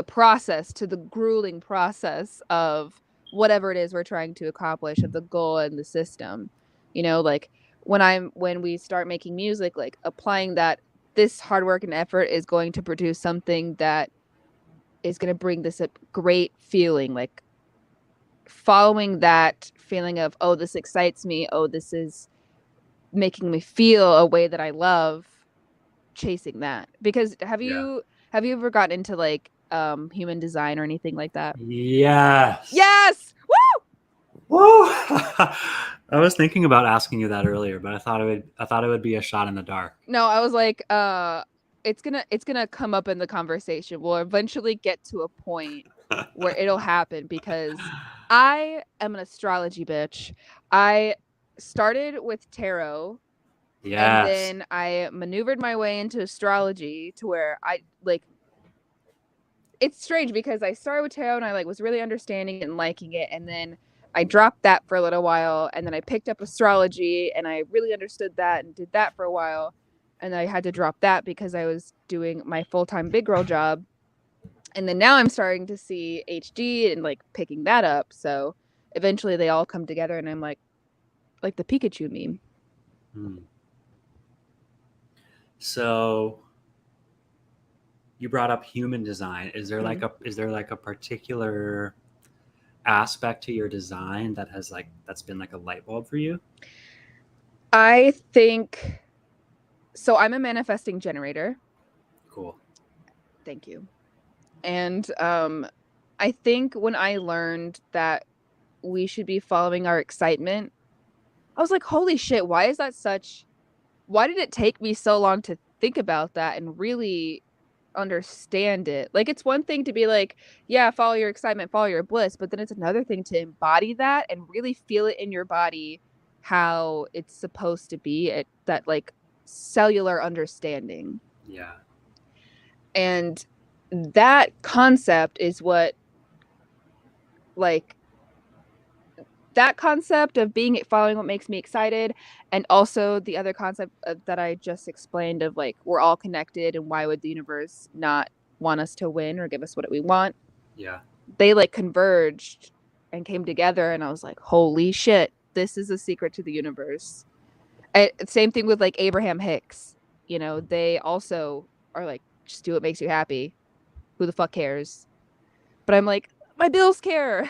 process, to the grueling process of whatever it is we're trying to accomplish, of the goal and the system. Like when we start making music, like applying that this hard work and effort is going to produce something that is going to bring this a great feeling, like following that feeling of, oh, this excites me, oh, this is making me feel a way that I love, chasing that. Because have Yeah. you ever gotten into like human design or anything like that? Yes. Yes. Woo! I was thinking about asking you that earlier, but I thought it would be a shot in the dark. No, I was like, it's gonna come up in the conversation. We'll eventually get to a point where it'll happen because I am an astrology bitch. I started with tarot. And Yes. then I maneuvered my way into astrology to where I like, it's strange because I started with tarot and I like was really understanding it and liking it, and then I dropped that for a little while, and then I picked up astrology and I really understood that and did that for a while, and I had to drop that because I was doing my full-time big girl job. And then now I'm starting to see HD and like picking that up. So eventually they all come together and I'm like the Pikachu meme. So you brought up human design. Is there like a particular aspect to your design that's been like a light bulb for you? I think so. I'm a manifesting generator. Cool. Thank you. And I think when I learned that we should be following our excitement, I was like, holy shit, why did it take me so long to think about that and really understand it? Like, it's one thing to be like, yeah, follow your excitement, follow your bliss, but then it's another thing to embody that and really feel it in your body how it's supposed to be, at that like cellular understanding. Yeah. And that concept is what, like, that concept of following what makes me excited, and also the other concept that I just explained of like we're all connected and why would the universe not want us to win or give us what we want. Yeah. They like converged and came together, and I was like, holy shit, this is a secret to the universe. Same thing with like Abraham Hicks. They also are like, just do what makes you happy. Who the fuck cares? But I'm like, my bills care.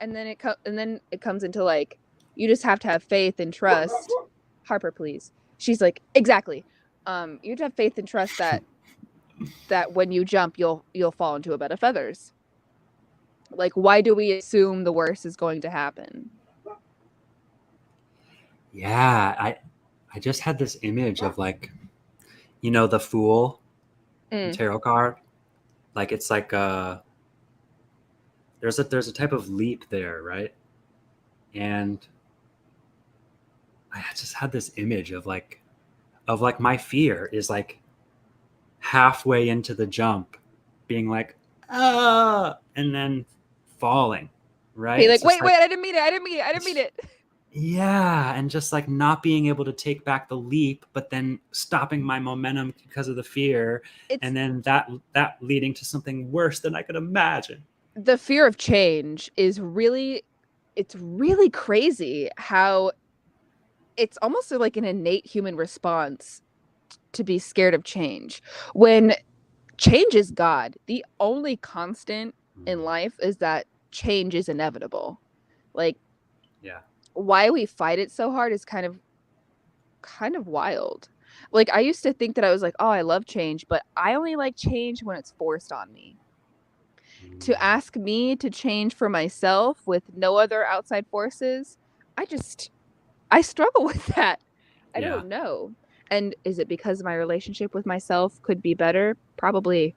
And then it comes into like, you just have to have faith and trust. Harper, please. She's like, exactly. You have to have faith and trust that when you jump, you'll fall into a bed of feathers. Like, why do we assume the worst is going to happen? Yeah, I just had this image of like, the fool Mm. tarot card. Like it's like there's a type of leap there, right? And I just had this image of like my fear is like halfway into the jump, being like, and then falling, right? Be It's like, just wait, like, wait, I didn't mean it. I didn't mean it. I didn't mean it. yeah, and just like not being able to take back the leap, but then stopping my momentum because of the fear, It's and then that leading to something worse than I could imagine. the fear of change is really, it's really crazy how it's almost like an innate human response to be scared of change. When change is God, the only constant in life is that change is inevitable. Like, Yeah. why we fight it so hard is kind of wild. Like, I used to think that I was like, oh, I love change, but I only like change when it's forced on me. To ask me to change for myself with no other outside forces, I struggle with that. I Yeah. don't know. And is it because my relationship with myself could be better? Probably.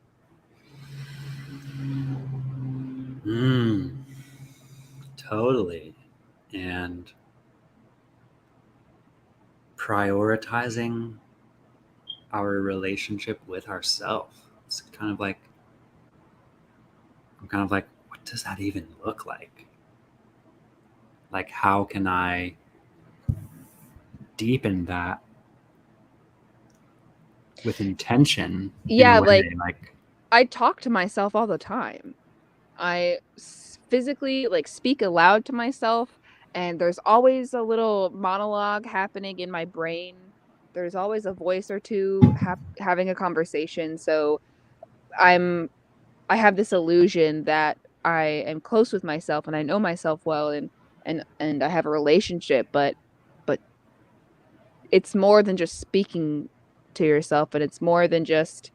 Totally. And prioritizing our relationship with ourselves. It's kind of like, I'm kind of like, what does that even look like? Like, how can I deepen that with intention in a Yeah, like way? Like, I talk to myself all the time. Physically like speak aloud to myself, and there's always a little monologue happening in my brain. There's always a voice or two having a conversation. So I'm I have this illusion that I am close with myself and I know myself well, and I have a relationship, but it's more than just speaking to yourself, and it's more than just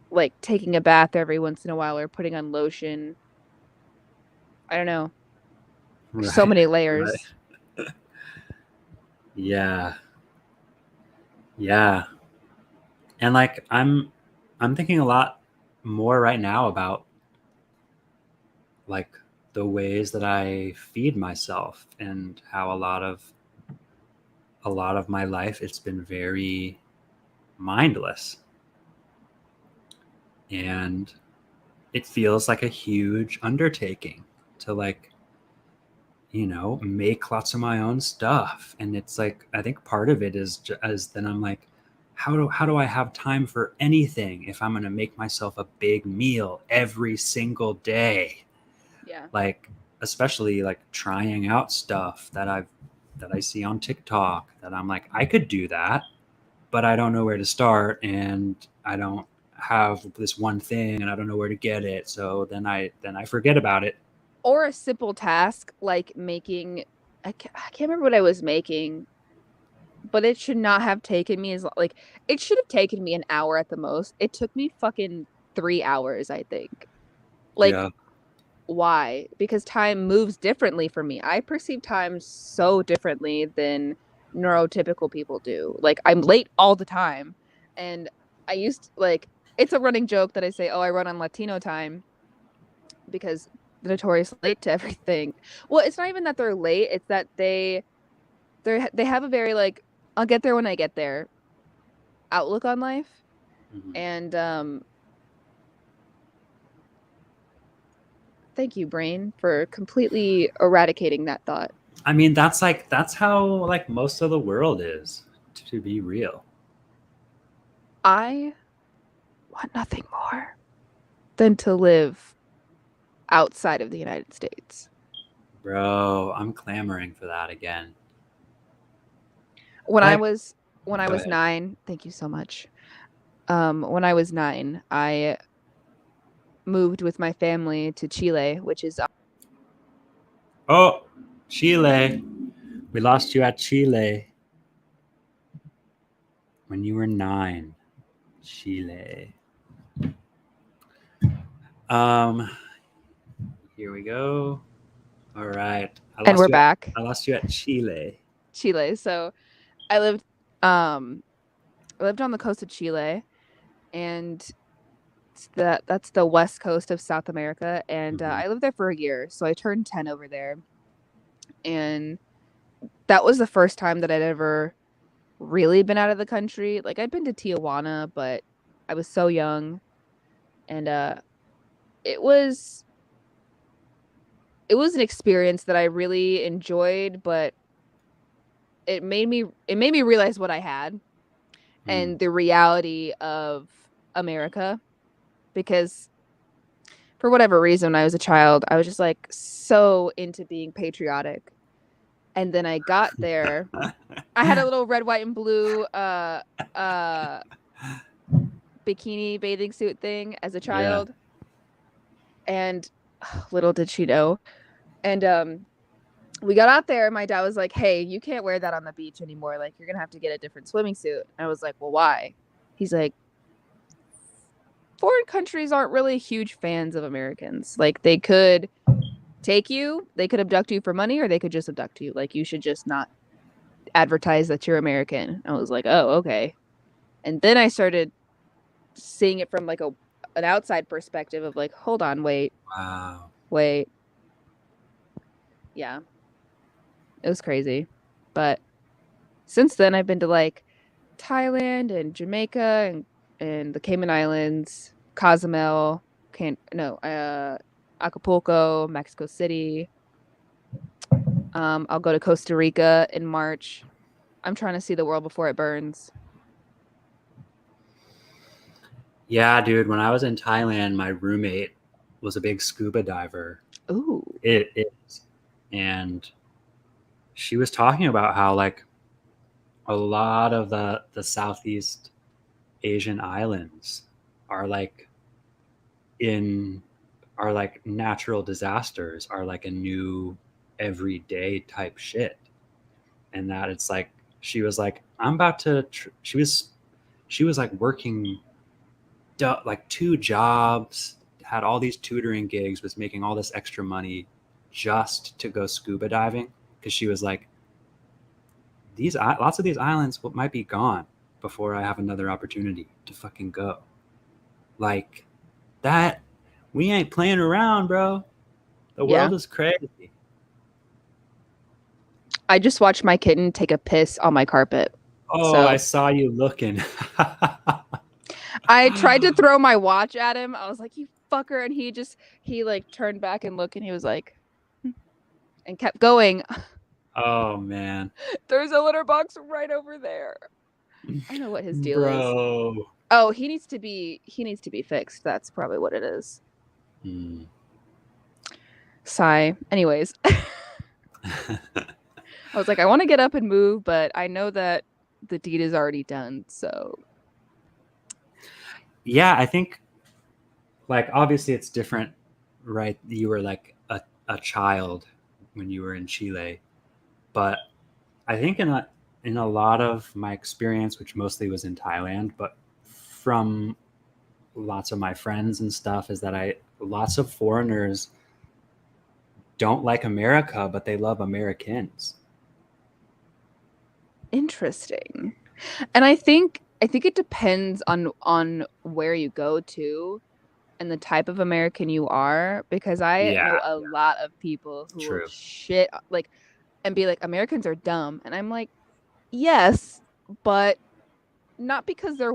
like taking a bath every once in a while or putting on lotion. I don't know. There's so right, many right. layers. Yeah. Yeah. And like I'm thinking a lot more right now about like the ways that I feed myself and how a lot of my life it's been very mindless. And it feels like a huge undertaking to like, make lots of my own stuff. And it's like I think part of it is as then I'm like, how do I have time for anything if I'm going to make myself a big meal every single day? Yeah. Like, especially like trying out stuff that I see on TikTok that I'm like, I could do that, but I don't know where to start, and I don't have this one thing and I don't know where to get it. So then I forget about it. Or a simple task like making, I can't remember what I was making, but it should not have taken me like, it should have taken me an hour at the most. It took me fucking 3 hours, I think. Like, Yeah. why? Because time moves differently for me. I perceive time so differently than neurotypical people do. Like, I'm late all the time. And I used like, it's a running joke that I say, oh, I run on Latino time because they're notoriously late to everything. Well, it's not even that they're late, it's that they have a very like, I'll get there when I get there outlook on life. Mhm. And thank you, brain, for completely eradicating that thought. I mean, that's how like most of the world is, to be real. I want nothing more than to live outside of the United States. Bro, I'm clamoring for that again. When I Like, was when I go was ahead. 9, thank you so much. When I was 9, I moved with my family to Chile, which is Oh, Chile. We lost you at Chile when you were 9. Chile. Um, here we go. All right. and we're back. I lost you at Chile. Chile. So I lived um I lived on the coast of Chile, and that's the west coast of South America, and I lived there for a year, so I turned 10 over there, and that was the first time that I'd ever really been out of the country. Like, I'd been to Tijuana, but I was so young, and it was an experience that I really enjoyed, but it made me realize what I had and the reality of America, because for whatever reason, when I was a child, I was just like so into being patriotic. And then I got there. I had a little red, white, and blue bikini bathing suit thing as a child. And little did she know. And we got out there, and my dad was like, hey, you can't wear that on the beach anymore. Like, you're going to have to get a different swimming suit. And I was like, well, why? He's like, foreign countries aren't really huge fans of Americans. Like, they could take you, they could abduct you for money, or they could just abduct you. Like, you should just not advertise that you're American. I was like, oh, okay. And then I started seeing it from like an outside perspective of like, hold on, wait. Wow. Wait. Yeah. It was crazy. But since then I've been to like Thailand and Jamaica and the Cayman Islands, Cozumel, Acapulco, Mexico City. I'll go to Costa Rica in March. I'm trying to see the world before it burns. Yeah, dude. When I was in Thailand, my roommate was a big scuba diver. Ooh. It is. And she was talking about how like a lot of the Southeast Asian islands are like natural disasters, are like a new everyday type shit. And that it's like, she was like, I'm about to, she was like working like 2 jobs, had all these tutoring gigs, was making all this extra money just to go scuba diving. Cause she was like, lots of these islands might be gone before I have another opportunity to fucking go. Like that, we ain't playing around, bro. The world is crazy. I just watched my kitten take a piss on my carpet. Oh, so I saw you looking. I tried to throw my watch at him. I was like, you fucker. And he like turned back and looked, and he was like, and kept going. Oh man. There's a litter box right over there. I know what his deal is. Oh, he needs to be fixed. That's probably what it is. Sigh. Anyways. I was like, I want to get up and move, but I know that the deed is already done, so. Yeah, I think, like, obviously it's different, right? You were like a child when you were in Chile, but I think in a lot of my experience, which mostly was in Thailand, but from lots of my friends and stuff, is that lots of foreigners don't like America, but they love Americans. Interesting. And I think it depends on where you go to and the type of American you are, because I know a lot of people who will shit like and be like, Americans are dumb, and I'm like, yes, but not because they're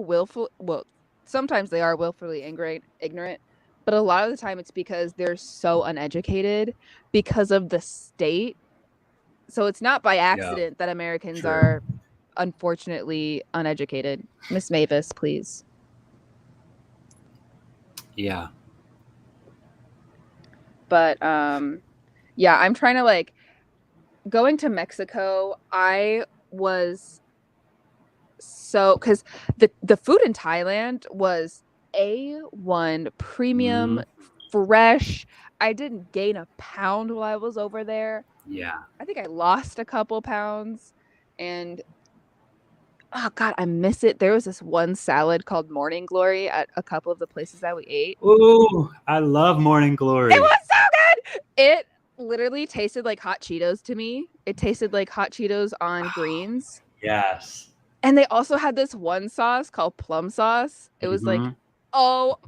sometimes they are willfully ignorant, but a lot of the time it's because they're so uneducated because of the state. So it's not by accident that Americans are unfortunately uneducated. Miss Mavis, please. Yeah. But yeah, I'm trying to like going to Mexico. I was so because the food in Thailand was A1 premium, fresh. I didn't gain a pound while I was over there. Yeah. I think I lost a couple pounds, and oh God, I miss it. There was this one salad called Morning Glory at a couple of the places that we ate. Ooh, I love Morning Glory. It was so good. It literally tasted like hot Cheetos to me. It tasted like hot Cheetos on greens. Yes. And they also had this one sauce called plum sauce. It was like, Mhm. oh,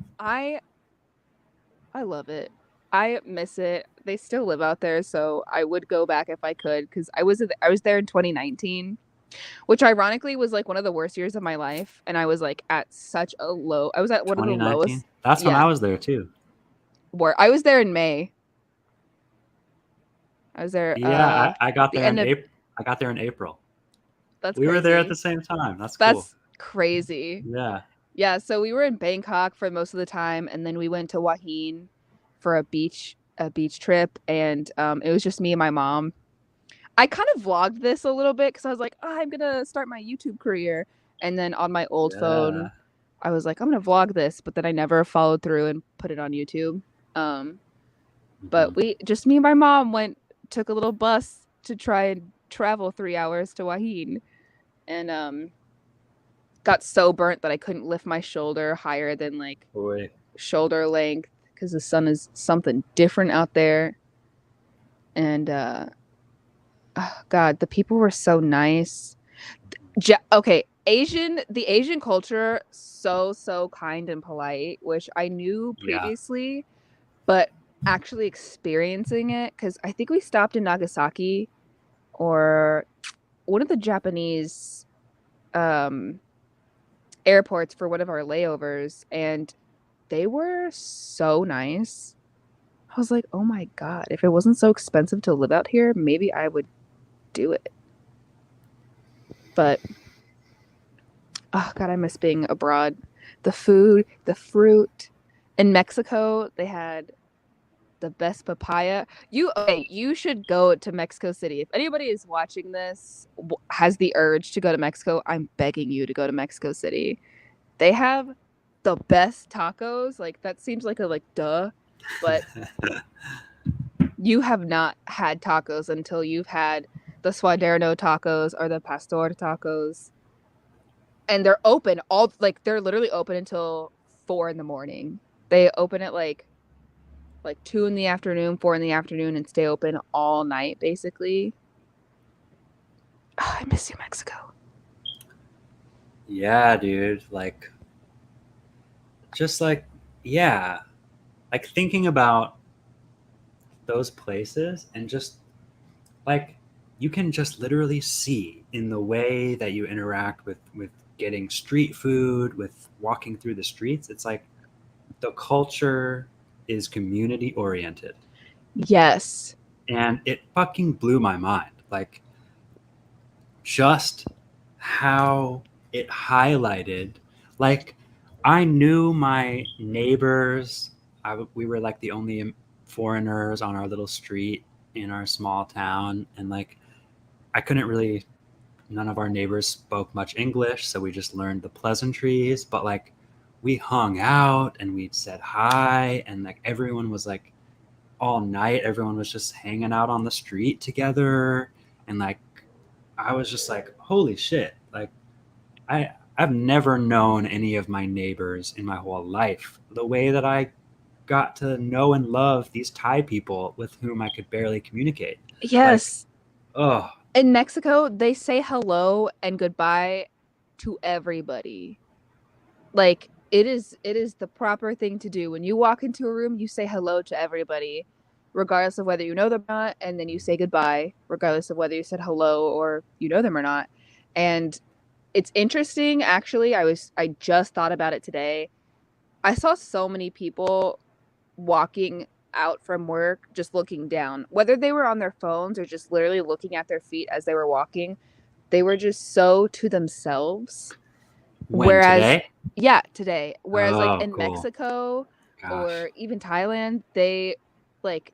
I love it. I miss it. They still live out there, so I would go back if I could because I was there in 2019, which ironically was like one of the worst years of my life, and I was like at such a low. I was at one of the 2019. lowest. That's when I Yeah, was there too. where I was there in May. I was there Yeah, I got the there in end of. April. I got there in April. That's We were there at the crazy. same time. That's cool. That's crazy. Yeah. Yeah, so we were in Bangkok for most of the time, and then we went to Wahin for a beach trip, and it was just me and my mom. I kind of vlogged this a little bit because I was like, oh, I'm gonna start my YouTube career, and then on my old phone, Yeah. I was like, I'm gonna vlog this, but then I never followed through and put it on YouTube. Um, but Mhm. we just me and my mom took a little bus to try and travel 3 hours to Wahin, and got so burnt that I couldn't lift my shoulder higher than like Boy. shoulder length because the sun is something different out there. And oh God, the people were so nice. Okay, the Asian culture so kind and polite, which I knew Yeah. previously, but actually experiencing it because I think we stopped in Nagasaki or one of the Japanese um airports for one of our layovers, and they were so nice. I was like, oh my God, if it wasn't so expensive to live out here, maybe I would do it. But oh God, I miss being abroad. The food, the fruit. In Mexico, they had the best papaya. You should go to Mexico City. If anybody is watching this has the urge to go to Mexico, I'm begging you to go to Mexico City. They have the best tacos. Like that seems like a like duh, but you have not had tacos until you've had the Suaderno tacos or the Pastor tacos. And they're open all like they're literally open until 4 in the morning. They open at like 2 in the afternoon, 4 in the afternoon, and stay open all night basically. Oh, I miss New Mexico. Yeah, dude. Like, just like, yeah. Like thinking about those places and just like you can just literally see in the way that you interact with getting street food, with walking through the streets. It's like the culture is community oriented, Yes. and it fucking blew my mind. Like just how it highlighted, like I knew my neighbors. We were like the only foreigners on our little street in our small town, and like I couldn't really, none of our neighbors spoke much English, so we just learned the pleasantries. But like we hung out and we said hi, and like everyone was like all night, everyone was just hanging out on the street together. And like I was just like, holy shit. Like I've never known any of my neighbors in my whole life the way that I got to know and love these Thai people with whom I could barely communicate. Like, Yes. oh, In Mexico, they say hello and goodbye to everybody. Like it is the proper thing to do. When you walk into a room, you say hello to everybody, regardless of whether you know them or not, and then you say goodbye, regardless of whether you said hello or you know them or not. And it's interesting, actually. I just thought about it today. I saw so many people walking out from work just looking down, whether they were on their phones or just literally looking at their feet as they were walking. They were just so to themselves. when Whereas, today? yeah, today. Whereas, like Oh, in cool. Mexico Gosh. or even Thailand, they like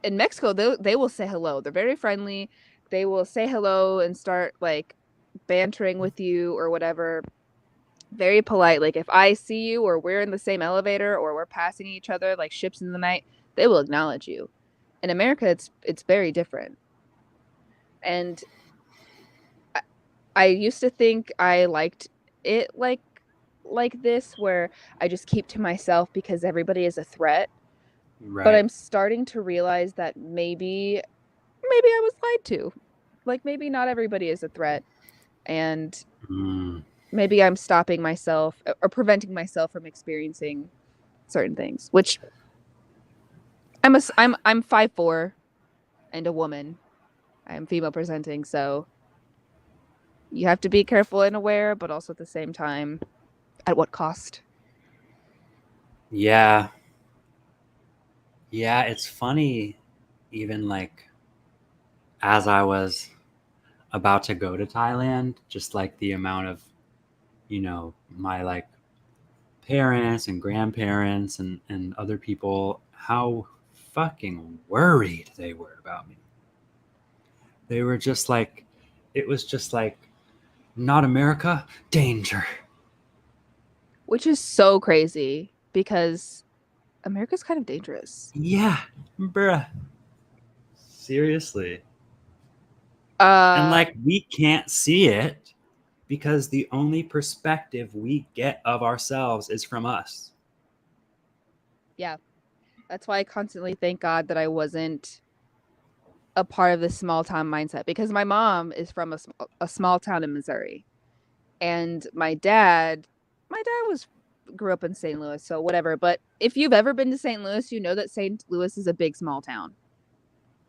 in Mexico they will say hello. They're very friendly. They will say hello and start like bantering with you or whatever. Very polite. Like if I see you or we're in the same elevator or we're passing each other like ships in the night, they will acknowledge you. In America, it's very different. And I, I used to think I liked it like this where I just keep to myself because everybody is a threat. But Right. I'm starting to realize that maybe I was lied to. Like maybe not everybody is a threat. And Maybe I'm stopping myself or preventing myself from experiencing certain things, which I'm 5'4" and a woman. I am female presenting, so you have to be careful and aware, but also at the same time, at what cost? Yeah. Yeah, it's funny, even like as I was about to go to Thailand, just like the amount of, my like parents and grandparents and other people, how fucking worried they were about me. They were just like, it was just like, not America, danger. Which is so crazy because America's kind of dangerous. Yeah, bruh. Seriously. And Uh, like, we can't see it because the only perspective we get of ourselves is from us. yeah. That's why I constantly thank God that I wasn't a part of this small town mindset because my mom is from a small town in Missouri. And my dad was grew up in St. Louis, so whatever. But if you've ever been to St. Louis, you know that St. Louis is a big small town.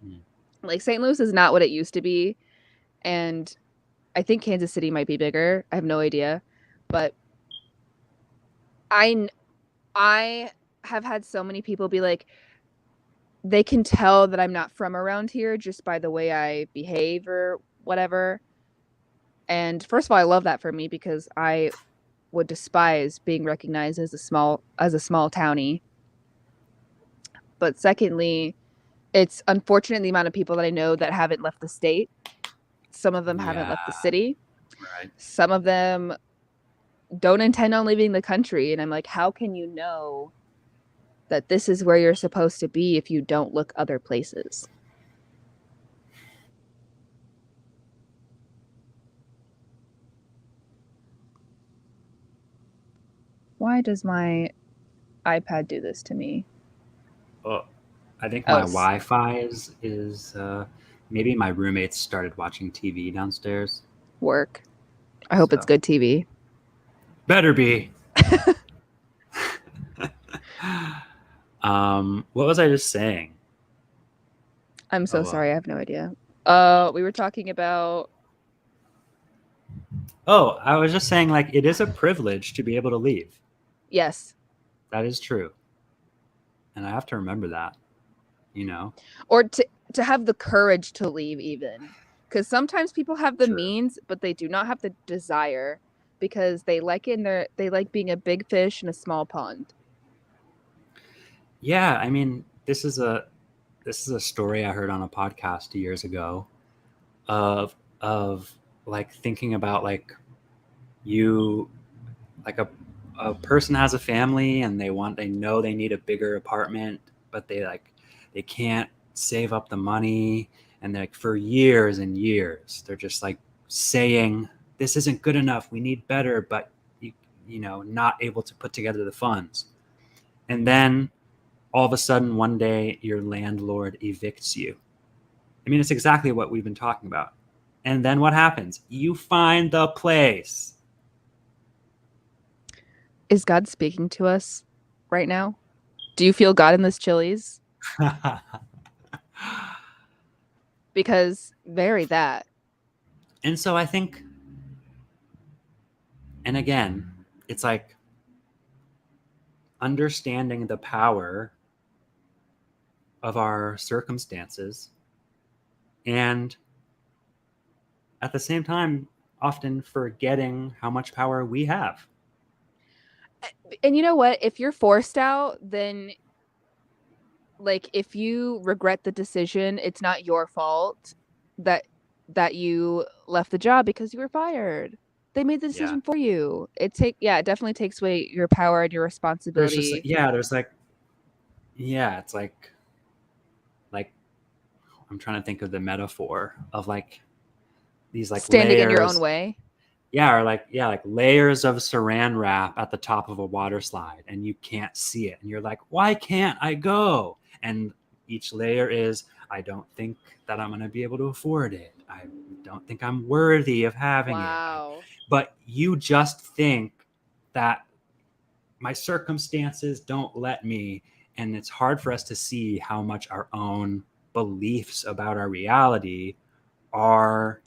Mm. Like St. Louis is not what it used to be, and I think Kansas City might be bigger. I have no idea, but I I have had so many people be like they can tell that I'm not from around here just by the way I behave or whatever. And first of all, I love that for me because I would despise being recognized as a small townie. But secondly, it's unfortunate the amount of people that I know that haven't left the state. Some of them haven't Yeah, left the city. right. Some of them don't intend on leaving the country. And I'm like, how can you know that this is where you're supposed to be if you don't look other places? Why does my iPad do this to me? Well, I think my Oh, Wi-Fi is maybe my roommates started watching TV downstairs. work. I hope it's So good TV. better be. What was I just saying? I'm Oh so well. sorry. I have no idea. We were talking about Oh, I was just saying like it is a privilege to be able to leave. yes, That is true. And I have to remember that, you know. or to have the courage to leave even. Because sometimes people have the True. means, but they do not have the desire because they like being a big fish in a small pond. Yeah, I mean, this is a story I heard on a podcast years ago of like thinking about like you like a person has a family and they know they need a bigger apartment, but they can't save up the money, and like for years and years they're just like saying this isn't good enough, we need better, but not able to put together the funds. And then all of a sudden one day your landlord evicts you. I mean, it's exactly what we've been talking about. And then what happens? You find the place. Is God speaking to us right now? Do you feel God in this Chili's? Because very that. And so I think, and again, it's like understanding the power of our circumstances, and at the same time often forgetting how much power we have. And you know what? If you're forced out, then like if you regret the decision, it's not your fault that you left the job because you were fired. They made the Yeah, decision for you. It definitely takes away your power and your there's just responsibility. there's like, yeah, it's like I'm trying to think of the metaphor of like these like Standing in your own layers. way. Yeah, or like layers of saran wrap at the top of a water slide, and you can't see it, and you're like, why can't I go? And each layer is, I don't think that I'm going to be able to afford it. I don't think I'm worthy of having it. Wow. but you just think that my circumstances don't let me, and it's hard for us to see how much our own beliefs about our reality are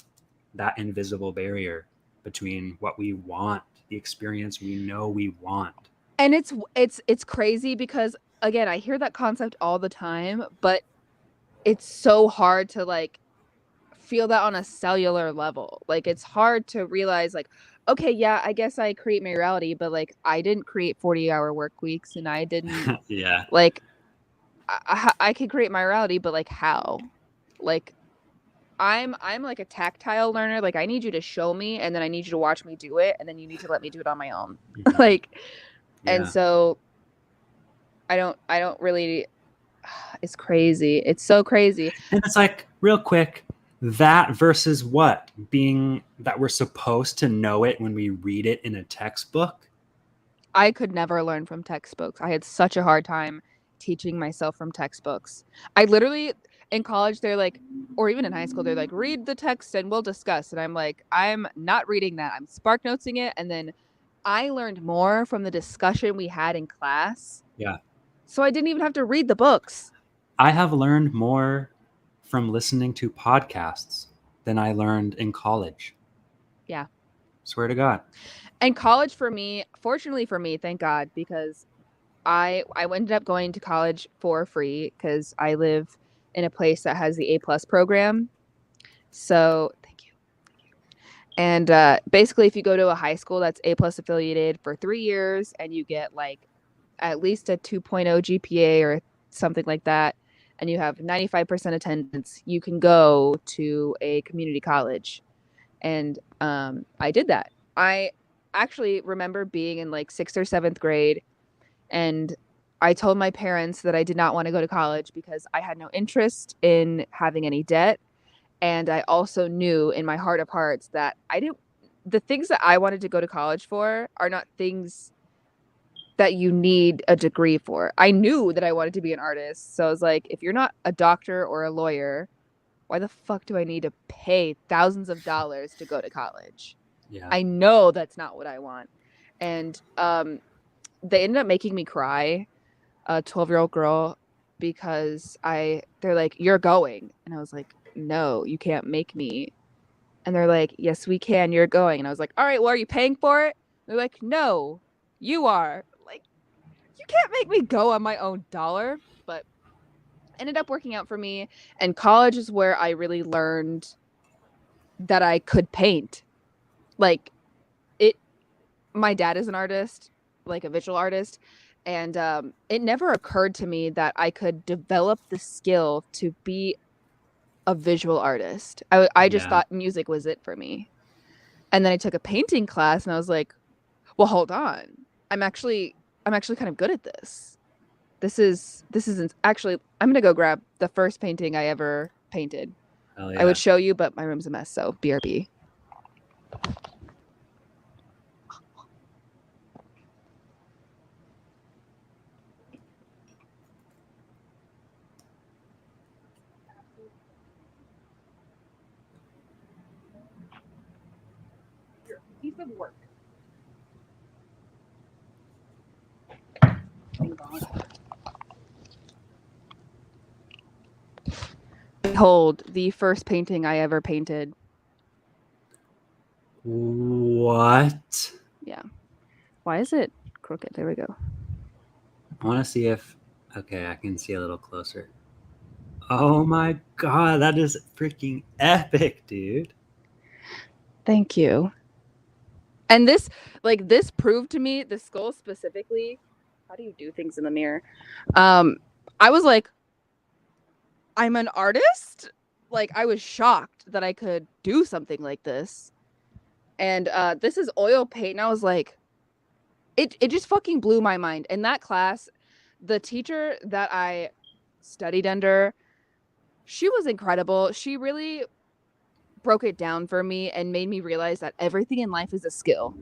that invisible barrier between what we want, the experience we know we want. And it's crazy because again, I hear that concept all the time, but it's so hard to like feel that on a cellular level. Like it's hard to realize like, okay, yeah, I guess I create my reality, but like I didn't create 40-hour work weeks and I didn't Yeah. like I could create my reality, but like how? Like I'm like a tactile learner. Like I need you to show me and then I need you to watch me do it and then you need to let me do it on my own. Mhm. Like Yeah. and so I don't really it's crazy. It's so crazy. And it's like, real quick, that versus what? Being that we're supposed to know it when we read it in a textbook? I could never learn from textbooks. I had such a hard time teaching myself from textbooks. I literally in college they're like or even in high school they're like read the text and we'll discuss and I'm like I'm not reading that. I'm spark notesing it and then I learned more from the discussion we had in class. Yeah. So I didn't even have to read the books. I have learned more from listening to podcasts than I learned in college. Yeah. Swear to God. And college for me, fortunately for me, thank God, because I ended up going to college for free because I live in a place that has the A+ program. So thank you. And basically, if you go to a high school that's A+ affiliated for 3 years and you get like at least a 2.0 GPA or something like that, and you have 95% attendance, you can go to a community college. And I did that. I actually remember being in like 6th or 7th grade and I told my parents that I did not want to go to college because I had no interest in having any debt. And I also knew in my heart of hearts that the things that I wanted to go to college for are not things that you need a degree for. I knew that I wanted to be an artist. So I was like, if you're not a doctor or a lawyer, why the fuck do I need to pay thousands of dollars to go to college? Yeah. I know that's not what I want. And they ended up making me cry, a 12-year-old girl, because they're like, you're going. And I was like, no, you can't make me. And they're like, yes, we can. You're going. And I was like, all right, well, are you paying for it? They're like, no, you are. Like, you can't make me go on my own dollar. But ended up working out for me. And college is where I really learned that I could paint. Like, my dad is an artist, like a visual artist. And it never occurred to me that I could develop the skill to be a visual artist. I just thought music was it for me. And then I took a painting class and I was like, well, hold on. I'm actually kind of good at this. This isn't actually, I'm going to go grab the first painting I ever painted. Hell yeah. I would show you, but my room's a mess. So BRB. Piece of work. Behold, the first painting I ever painted. What? Yeah. Why is it crooked? There we go. I want to see if... Okay, I can see a little closer. Oh my God, that is freaking epic, dude. Thank you. And this proved to me, the skull specifically, how do you do things in the mirror? I was like, I'm an artist? Like, I was shocked that I could do something like this. And this is oil paint, and I was like, it just fucking blew my mind. In that class, the teacher that I studied under, she was incredible. She really broke it down for me and made me realize that everything in life is a skill.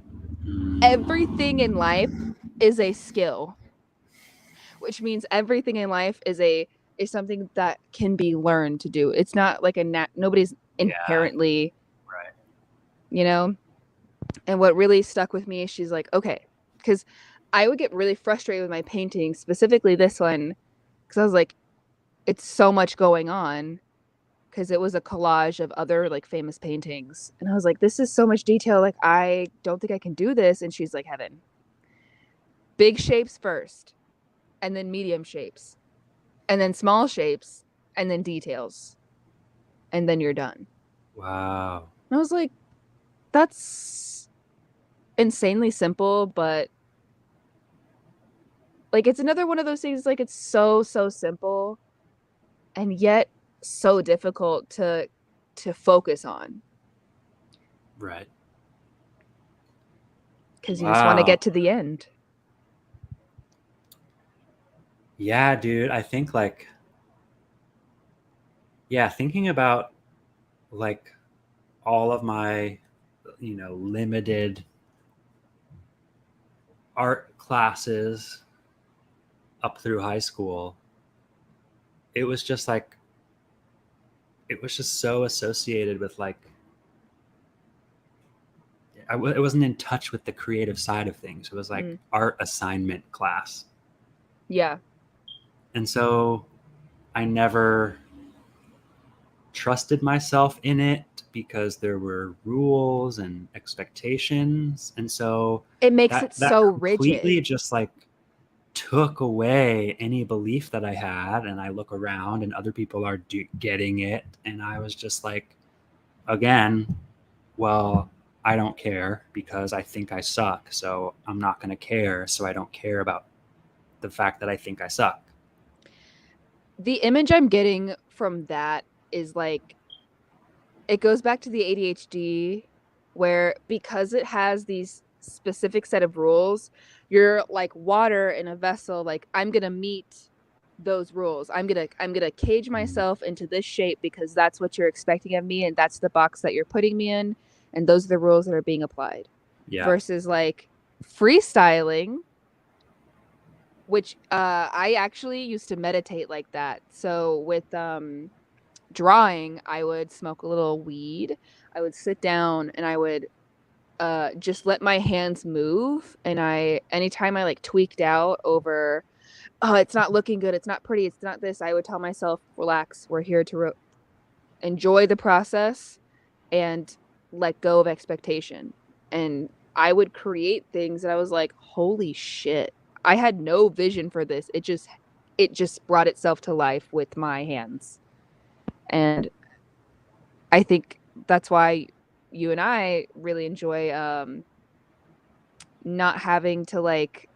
Everything in life is a skill, which means everything in life is something that can be learned to do. It's not like nobody's inherently, right. You know. And what really stuck with me is she's like, okay, because I would get really frustrated with my painting, specifically this one, because I was like, it's so much going on, because it was a collage of other like famous paintings. And I was like, this is so much detail. Like, I don't think I can do this. And she's like, Heaven, big shapes first, and then medium shapes, and then small shapes, and then details. And then you're done. Wow. And I was like, that's insanely simple, but like it's another one of those things, like it's so simple and yet so difficult to focus on, Right. because you just want to Wow. get to the end. Yeah, dude. I think like, yeah, thinking about like all of my, limited art classes up through high school, it was just like, it was just so associated with like, it wasn't in touch with the creative side of things. It was like art assignment class. Yeah. And so I never trusted myself in it because there were rules and expectations. And so It makes it that so completely rigid. just like took away any belief that I had. And I look around and other people are getting it. And I was just like, again, well, I don't care because I think I suck. So I'm not going to care. So I don't care about the fact that I think I suck. The image I'm getting from that is like, it goes back to the ADHD, where because it has these specific set of rules, you're like water in a vessel. Like, I'm gonna meet those rules. I'm gonna cage myself into this shape because that's what you're expecting of me, and that's the box that you're putting me in, and those are the rules that are being applied. Yeah. Versus like freestyling, which I actually used to meditate like that. So with drawing, I would smoke a little weed. I would sit down and I would just let my hands move. And anytime I like tweaked out over, oh, it's not looking good, it's not pretty, it's not this, I would tell myself, relax, we're here to enjoy the process and let go of expectation. And I would create things that I was like, holy shit, I had no vision for this. It just brought itself to life with my hands. And I think that's why you and I really enjoy not having to like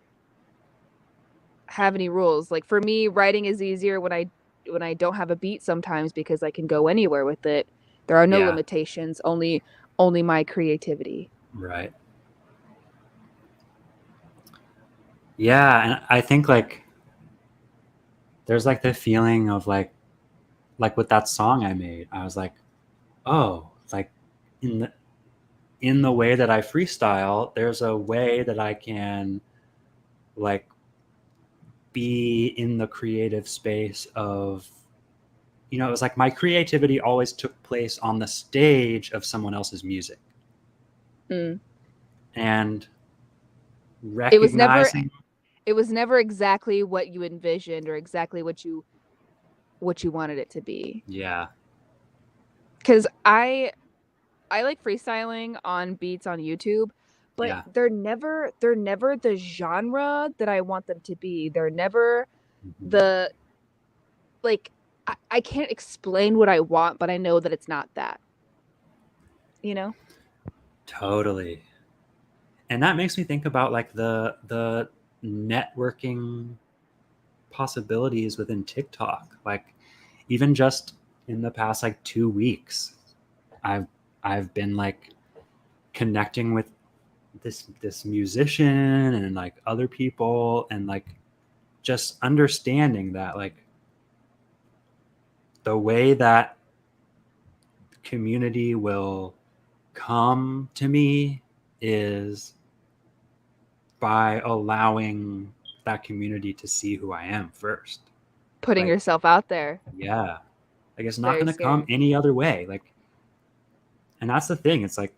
have any rules. Like for me, writing is easier when I don't have a beat sometimes, because I can go anywhere with it. There are no Yeah. limitations, only my creativity. Right. Yeah, and I think like there's like the feeling of like with that song I made, I was like, oh, like in the way that I freestyle, there's a way that I can like be in the creative space of, it was like my creativity always took place on the stage of someone else's music. And recognizing it was never exactly what you envisioned or exactly what you wanted it to be. Yeah. Because I like freestyling on beats on YouTube, but Yeah. they're never the genre that I want them to be. They're never the, like, I can't explain what I want, but I know that it's not that. You know? Totally. And that makes me think about like the networking possibilities within TikTok. Like even just in the past like 2 weeks, I've been like connecting with this musician and like other people, and like just understanding that like the way that community will come to me is by allowing that community to see who I am first. Putting Like, yourself out there. Yeah. Like it's not Very going to come scary. any other way. Like, and that's the thing. It's like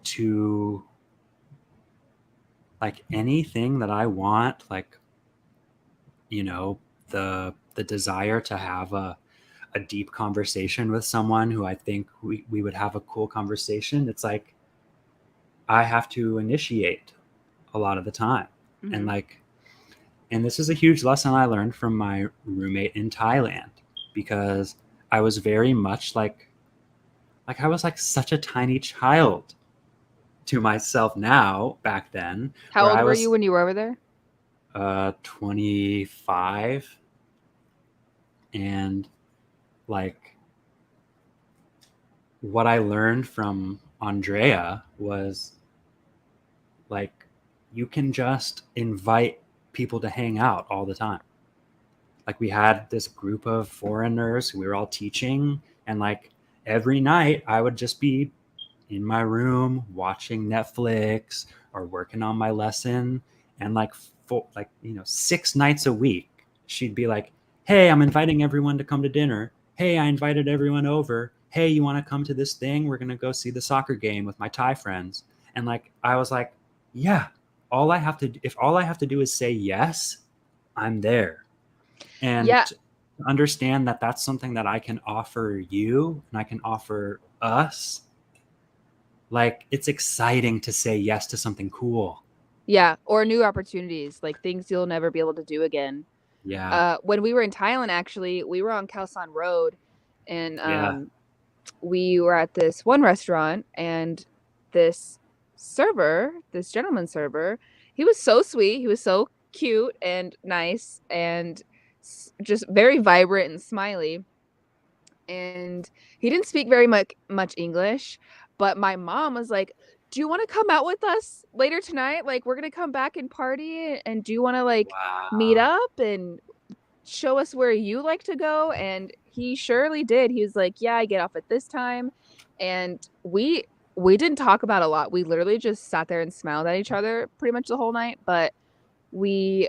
to like anything that I want, like, you know, the desire to have a deep conversation with someone who I think we would have a cool conversation. It's like I have to initiate a lot of the time. And like, and this is a huge lesson I learned from my roommate in Thailand, because I was very much like I was like such a tiny child to myself now back then. How where old I were was you when you were over there? 25, and like what I learned from Andrea was like you can just invite people to hang out all the time. Like we had this group of foreigners who we were all teaching, and like every night I would just be in my room watching Netflix or working on my lesson, and like 6 nights a week she'd be like, hey, I'm inviting everyone to come to dinner. Hey, I invited everyone over. Hey, you want to come to this thing? We're going to go see the soccer game with my Thai friends. And like I was like, yeah, all I have to do is say yes, I'm there. And Yeah. to understand that that's something that I can offer you and I can offer us, like it's exciting to say yes to something cool. Yeah, or new opportunities, like things you'll never be able to do again. Yeah. When we were in Thailand, actually, we were on Khao San Road, and Yeah. we were at this one restaurant, and this this gentleman server, he was so sweet. He was so cute and nice, and just very vibrant and smiley. And he didn't speak very much English, but my mom was like, "Do you want to come out with us later tonight? Like, we're gonna come back and party, and do you want to like meet Wow. up and show us where you like to go?" And he surely did. He was like, "Yeah, I get off at this time," and we didn't talk about a lot. We literally just sat there and smiled at each other pretty much the whole night. But we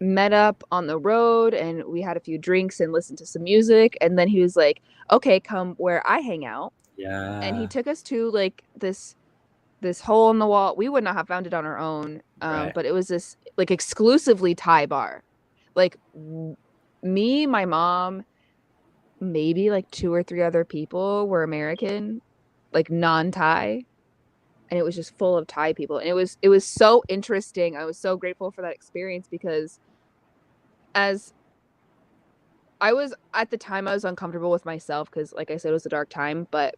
met up on the road, and we had a few drinks and listened to some music, and then he was like, "Okay, come where I hang out." And he Yeah. took us to like this hole in the wall. We would not have found it on our own, Right. but it was this like exclusively Thai bar. Like me, my mom, maybe like 2 or 3 other people were American, like non-Thai, and it was just full of Thai people. And it was so interesting. I was so grateful for that experience, because as I was at the time, I was uncomfortable with myself because, like I said, it was a dark time, but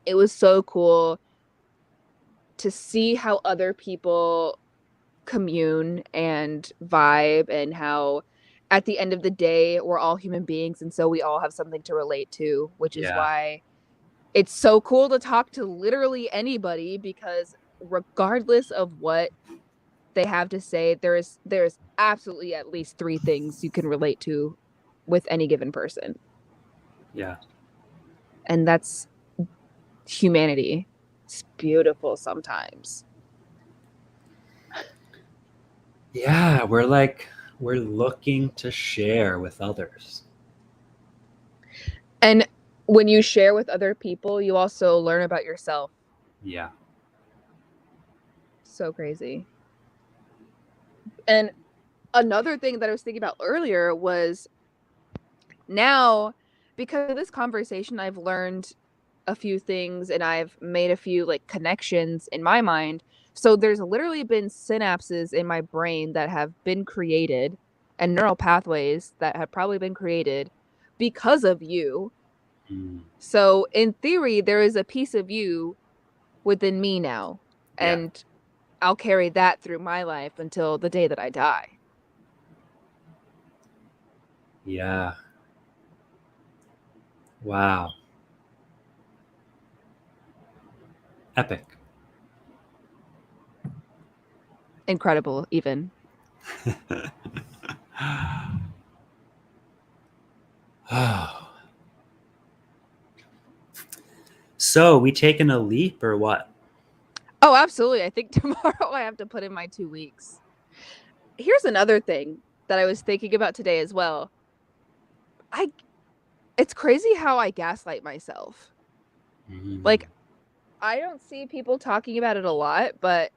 it was so cool to see how other people commune and vibe, and how at the end of the day we're all human beings, and so we all have something to relate to, which is Yeah. why it's so cool to talk to literally anybody, because regardless of what they have to say, there's absolutely at least 3 things you can relate to with any given person. Yeah. And that's humanity. It's beautiful sometimes. Yeah. We're looking to share with others. And when you share with other people, you also learn about yourself. Yeah. So crazy. And another thing that I was thinking about earlier was, now, because of this conversation, I've learned a few things, and I've made a few like connections in my mind. So there's literally been synapses in my brain that have been created, and neural pathways that have probably been created because of you. Mm. So in theory, there is a piece of you within me now, Yeah. and I'll carry that through my life until the day that I die. Yeah. Wow. Epic. Incredible, even. So we taking a leap or what? Oh, absolutely. I think tomorrow I have to put in my 2 weeks. Here's another thing that I was thinking about today as well. It's crazy how I gaslight myself. Mm. Like, I don't see people talking about it a lot, but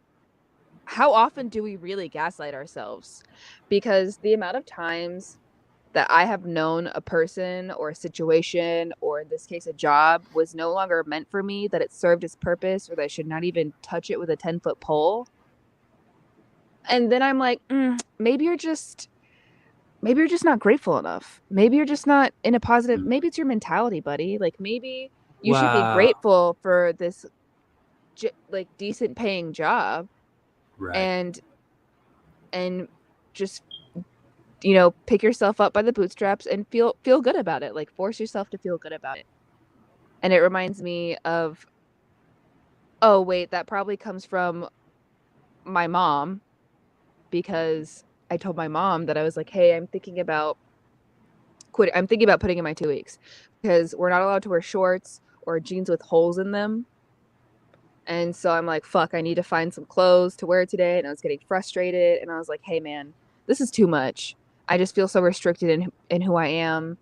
how often do we really gaslight ourselves? Because the amount of times that I have known a person or a situation, or in this case, a job, was no longer meant for me, that it served its purpose, or that I should not even touch it with a 10-foot pole. And then I'm like, maybe you're just not grateful enough. Maybe you're just not in a positive, maybe it's your mentality, buddy. Like maybe you should be Wow. grateful for this like decent paying job, Right. and just pick yourself up by the bootstraps and feel good about it. Like force yourself to feel good about it. And it reminds me of, oh wait, that probably comes from my mom, because I told my mom that I was like, hey, I'm thinking about quitting. I'm thinking about putting in my 2 weeks because we're not allowed to wear shorts or jeans with holes in them. And so I'm like, fuck, I need to find some clothes to wear today. And I was getting frustrated. And I was like, hey, man, this is too much. I just feel so restricted in who I am.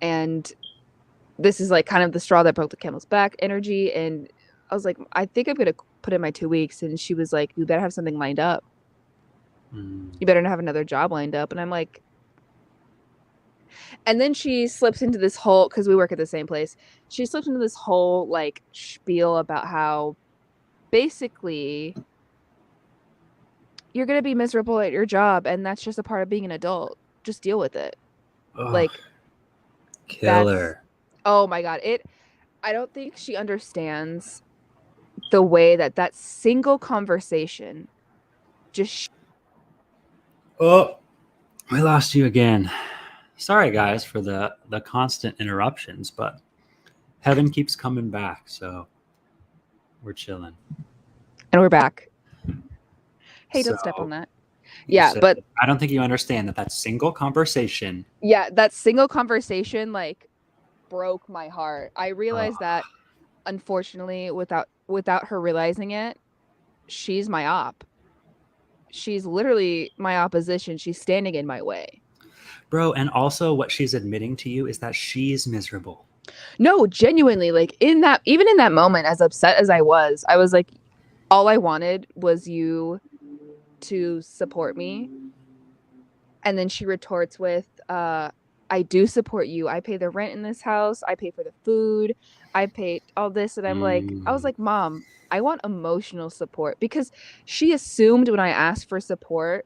And this is like kind of the straw that broke the camel's back energy. And I was like, I think I'm going to put in my 2 weeks. And she was like, you better have something lined up. You better not have another job lined up. And I'm like, and then she slips into this whole, because we work at the same place, she slips into this whole like spiel about how basically you're going to be miserable at your job, and that's just a part of being an adult. Just deal with it. Oh, Like, killer. Oh my God. I don't think she understands the way that single conversation just Oh, we lost you again. Sorry, guys, for the constant interruptions, but heaven keeps coming back, so we're chilling. And we're back. Hey, So, don't step on that. Yeah, but I don't think you understand that single conversation. Yeah, that single conversation like broke my heart. I realized that, unfortunately, without her realizing it, she's my op. She's literally my opposition. She's standing in my way. Bro, and also what she's admitting to you is that she's miserable. No, genuinely, like even in that moment, as upset as I was like, all I wanted was you to support me. And then she retorts with, I do support you. I pay the rent in this house. I pay for the food. I pay all this. And I was like, Mom, I want emotional support, because she assumed when I asked for support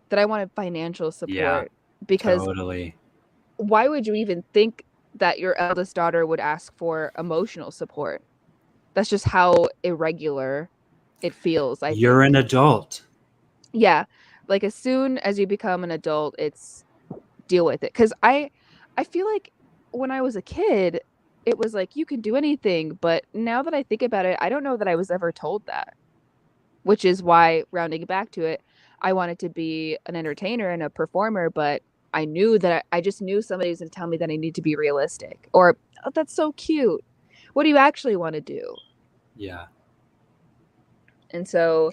that I wanted financial support. Yeah, because totally. Why would you even think that your eldest daughter would ask for emotional support? That's just how irregular it feels. You're an adult. Yeah. Like as soon as you become an adult, it's deal with it. Because I feel like when I was a kid, it was like you can do anything. But now that I think about it, I don't know that I was ever told that. Which is why, rounding back to it, I wanted to be an entertainer and a performer, but I knew that I just knew somebody was going to tell me that I need to be realistic. Or, oh, that's so cute. What do you actually want to do? Yeah. And so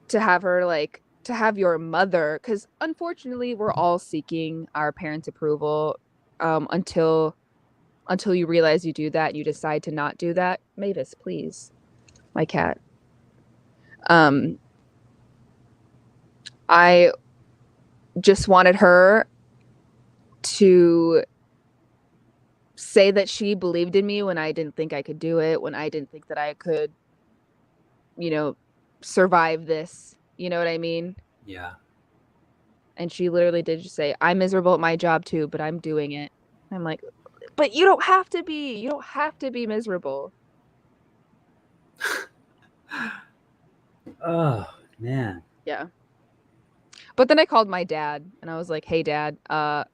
to have her like, to have your mother, because unfortunately we're all seeking our parents' approval until you realize you do that and you decide to not do that. Mavis, please. My cat. I just wanted her to say that she believed in me when I didn't think I could do it, when I didn't think that I could, survive this. You know what I mean? Yeah. And she literally did just say, I'm miserable at my job too, but I'm doing it. I'm like, but you don't have to be. You don't have to be miserable. Oh, man. Yeah. But then I called my dad and I was like, hey, Dad, I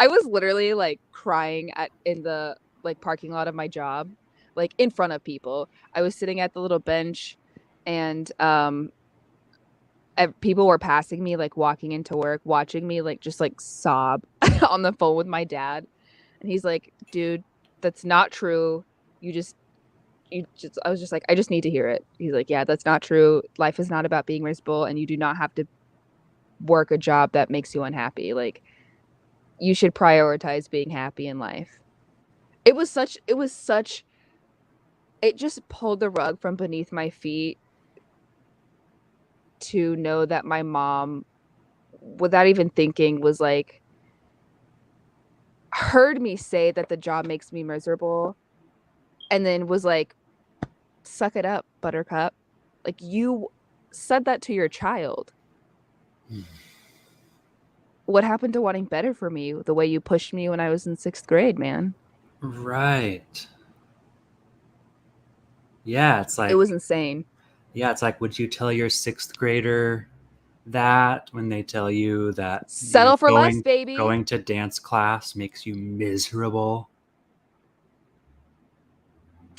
was literally like crying in the like parking lot of my job, like in front of people. I was sitting at the little bench, and people were passing me, like walking into work, watching me like just like sob on the phone with my dad. And he's like, dude, that's not true. I was just like, I just need to hear it. He's like, yeah, that's not true. Life is not about being miserable, and you do not have to work a job that makes you unhappy. Like, you should prioritize being happy in life. It was such it just pulled the rug from beneath my feet to know that my mom, without even thinking, was like, heard me say that the job makes me miserable, and then was like, suck it up, buttercup. Like, you said that to your child. What happened to wanting better for me the way you pushed me when I was in 6th grade, man? Right. Yeah, it's It like, was insane. yeah, it's like, would you tell your 6th grader that when they tell you that, Settle for less, baby. going to dance class makes you miserable?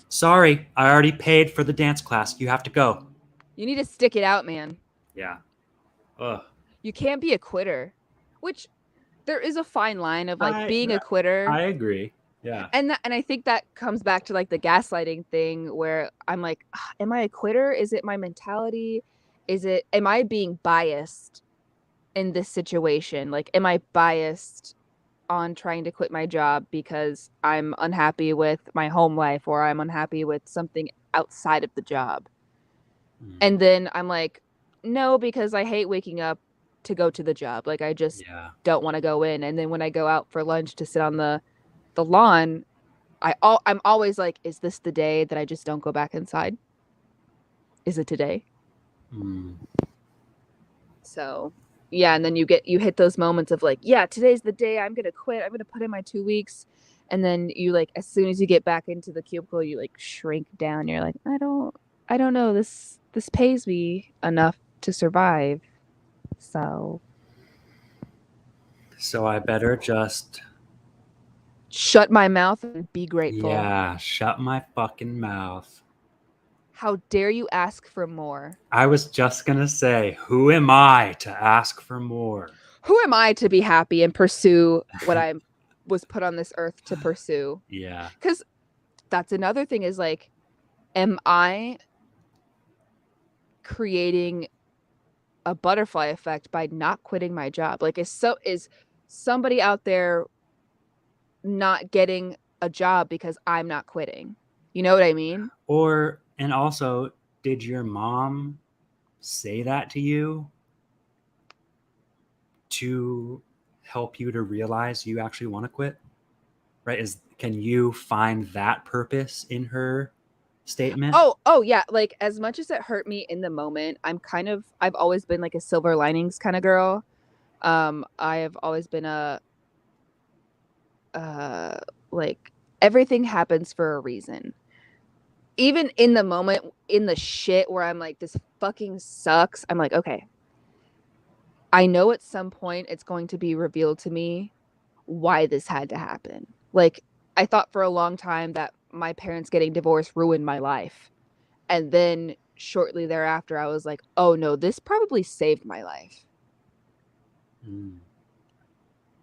Sorry, I already paid for the dance class. You have to go. You need to stick it out, man. Yeah. Ugh. You can't be a quitter, which there is a fine line of like being a I quitter. agree. Yeah. And I think that comes back to like the gaslighting thing where I'm like, am I a quitter? Is it my mentality? Am I being biased in this situation? Like, am I biased on trying to quit my job because I'm unhappy with my home life or I'm unhappy with something outside of the job? And then I'm like, no, because I hate waking up to go to the job. Like, I just don't want to go in. And then when I go out for lunch to sit on the lawn, I'm always like, is this the day that I just don't go back inside? Is it today? So yeah, and then you hit those moments of like, yeah, today's the day I'm gonna quit. I'm gonna put in my 2 weeks. And then you like, as soon as you get back into the cubicle, you like shrink down. You're like, I don't know. This pays me enough to survive. So I better just shut my mouth and be grateful. Yeah, shut my fucking mouth. How dare you ask for more? I was just gonna say, who am I to ask for more? Who am I to be happy and pursue what I was put on this earth to pursue? Yeah. Because that's another thing is like, am I creating a butterfly effect by not quitting my job? Like, is somebody out there not getting a job because I'm not quitting? You know what I mean? And also, did your mom say that to you to help you to realize you actually want to quit? Right? Can you find that purpose in her statement? Oh yeah. Like, as much as it hurt me in the moment, I've always been like a silver linings kind of girl. I have always been like, everything happens for a reason. Even in the moment, in the shit where I'm like, this fucking sucks, I'm like, okay, I know at some point it's going to be revealed to me why this had to happen. Like, I thought for a long time that my parents getting divorced ruined my life. And then shortly thereafter, I was like, oh no, this probably saved my life.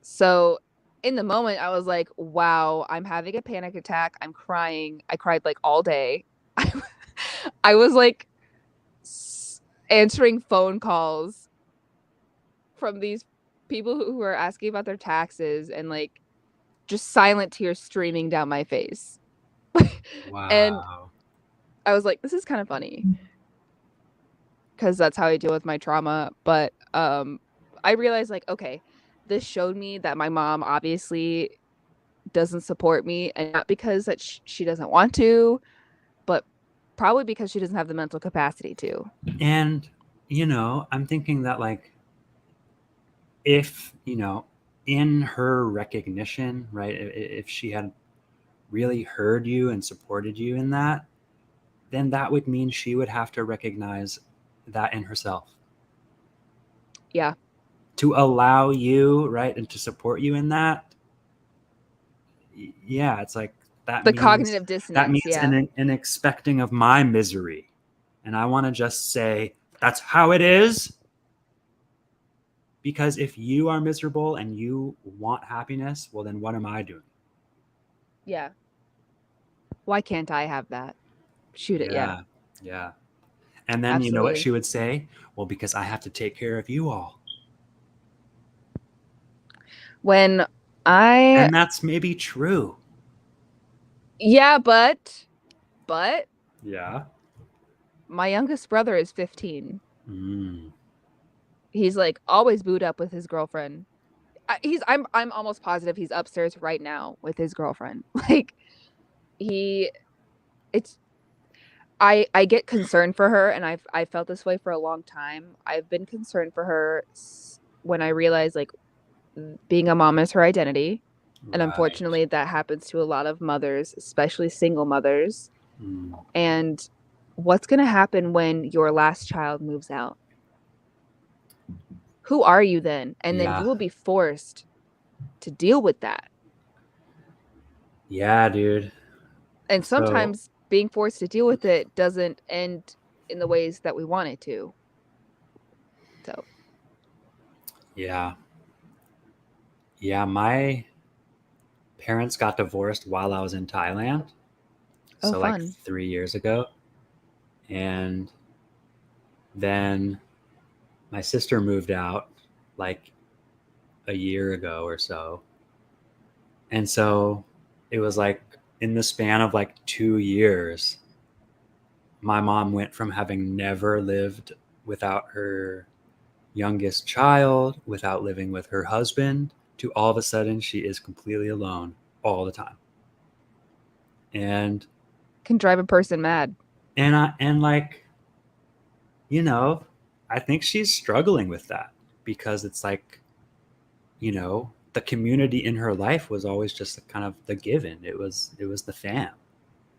So in the moment, I was like, wow, I'm having a panic attack. I'm crying. I cried like all day. I was like answering phone calls from these people who were asking about their taxes and like just silent tears streaming down my face. Wow. And I was like, this is kind of funny because that's how I deal with my trauma. But I realized like, okay, this showed me that my mom obviously doesn't support me, and not because that she doesn't want to, but probably because she doesn't have the mental capacity to. And, I'm thinking that like, if, in her recognition, right, if she had really heard you and supported you in that, then that would mean she would have to recognize that in herself. Yeah. To allow you, right, and to support you in that. Yeah, it's like that. The cognitive dissonance. That means an expecting of my misery. And I want to just say, that's how it is. Because if you are miserable and you want happiness, well, then what am I doing? Yeah. Why can't I have that? Shoot it. Yeah. Yeah. And then You know what she would say? Well, because I have to take care of you all. And that's maybe true. Yeah, but But Yeah. my youngest brother is 15. Mm. He's like always booed up with his girlfriend. I'm almost positive he's upstairs right now with his girlfriend. Like he it's I get concerned for her, and I felt this way for a long time. I've been concerned for her when I realized like being a mom is her identity. And Right. unfortunately, that happens to a lot of mothers, especially single mothers. Mm. And what's going to happen when your last child moves out? Who are you then? And then Yeah. you will be forced to deal with that. Yeah, dude. And So, sometimes being forced to deal with it doesn't end in the ways that we want it to. So, yeah. Yeah, my parents got divorced while I was in Thailand. oh, So like fun. 3 years ago. And then my sister moved out like a year ago or so. And so it was like in the span of like 2 years, my mom went from having never lived without her youngest child, without living with her husband, to all of a sudden she is completely alone all the time. And Can drive a person mad. and like, you know, I think she's struggling with that because it's like, the community in her life was always just kind of the given. It was the fam.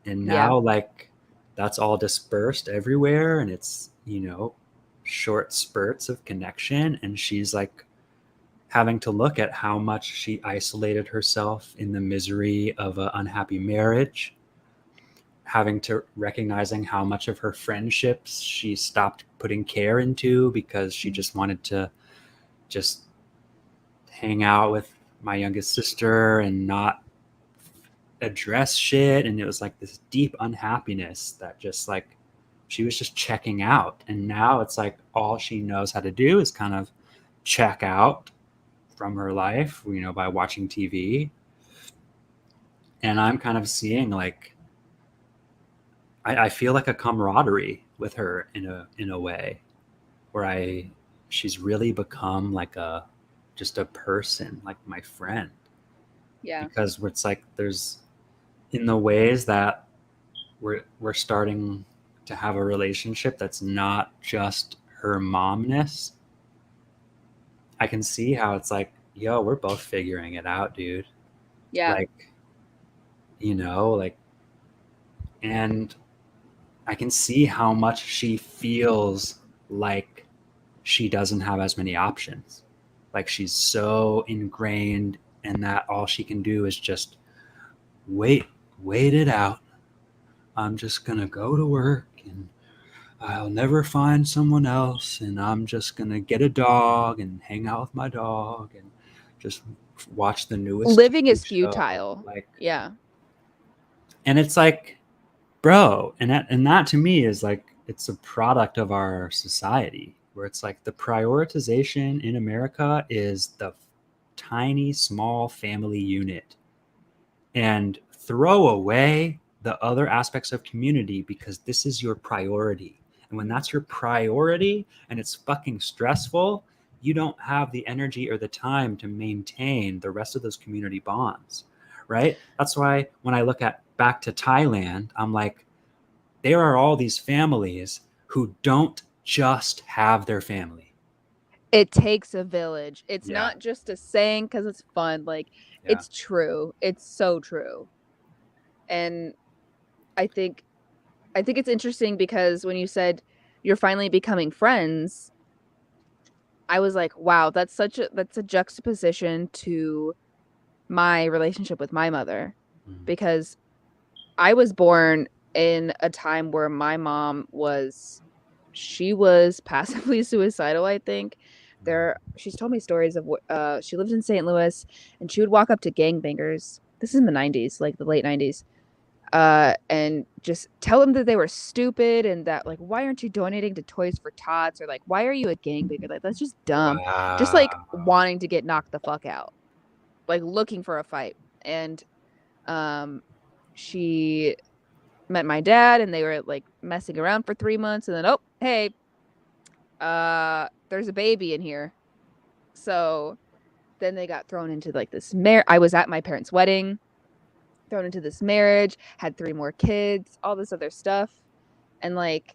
And Yeah. now like that's all dispersed everywhere and it's, short spurts of connection and she's like having to look at how much she isolated herself in the misery of an unhappy marriage, having to recognizing how much of her friendships she stopped putting care into because she just wanted to just hang out with my youngest sister and not address shit. And it was like this deep unhappiness that just like she was just checking out. And now it's like all she knows how to do is kind of check out from her life, by watching TV. And I'm kind of seeing like I feel like a camaraderie with her in a way where she's really become like just a person, like my friend. Yeah. Because it's like there's in the ways that we're starting to have a relationship that's not just her momness. I can see how it's like, yo, we're both figuring it out, dude. Yeah. Like, like, and I can see how much she feels like she doesn't have as many options. Like she's so ingrained in that all she can do is just wait it out. I'm just gonna go to work and I'll never find someone else and I'm just gonna get a dog and hang out with my dog and just watch the newest Living TV is show. futile. Like, Yeah. and it's like, bro, and that to me is like it's a product of our society where it's like the prioritization in America is the tiny small family unit and throw away the other aspects of community because this is your priority. And when that's your priority and it's fucking stressful, you don't have the energy or the time to maintain the rest of those community bonds, right? That's why when I look at back to Thailand, I'm like, there are all these families who don't just have their family. It takes a village. It's Yeah. not just a saying because it's fun. Like, Yeah. it's true. It's so true. And I think it's interesting because when you said you're finally becoming friends, I was like, wow, that's a juxtaposition to my relationship with my mother Mm. because I was born in a time where my mom was she was passively suicidal, I think. She's told me stories of she lived in St. Louis and she would walk up to gangbangers. This is in the 90s, like the late 90s. And just tell them that they were stupid and that like why aren't you donating to Toys for Tots or like why are you a gangbanger? Like that's just dumb. Just like Wow. wanting to get knocked the fuck out. Like looking for a fight. And um she met my dad, and they were like messing around for 3 months, and then, oh, hey, there's a baby in here. So then they got thrown into like this I was at my parents' wedding, thrown into this marriage, had 3 more kids, all this other stuff. And like,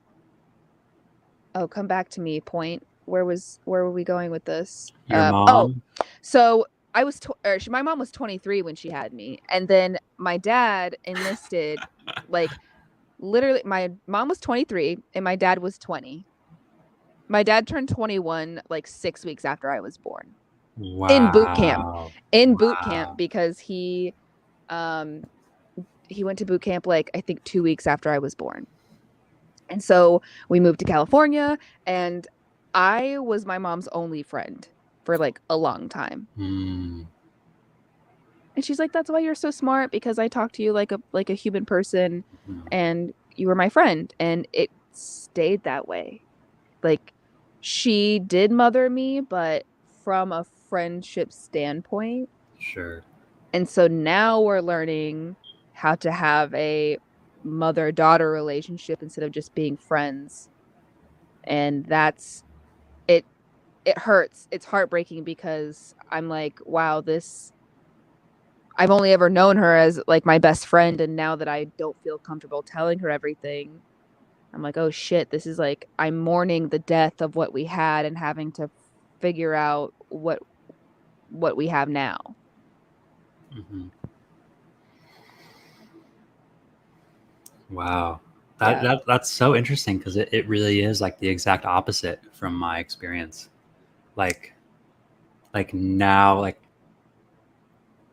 oh, come back to me, point. Where were we going with this? Your Oh, mom? so I was my mom was 23 when she had me, and then my dad enlisted like literally my mom was 23 and my dad was 20. My dad turned 21 like 6 weeks after I was born. In boot camp. Wow. In boot Wow. camp, because he went to boot camp like I think 2 weeks after I was born. And so we moved to California, and I was my mom's only friend for like a long time. Mm. And she's like, "That's why you're so smart, because I talk to you like a human person, Mhm. and you were my friend." And it stayed that way. Like, she did mother me, but from a friendship standpoint. Sure. And so now we're learning how to have a mother-daughter relationship instead of just being friends. And that's it. It hurts. It's heartbreaking, because I'm like, wow, I've only ever known her as like my best friend, and now that I don't feel comfortable telling her everything, I'm like, oh shit, this is like, I'm mourning the death of what we had and having to figure out what we have now. Mm-hmm. Wow. That's so interesting, because it really is like the exact opposite from my experience. Like now,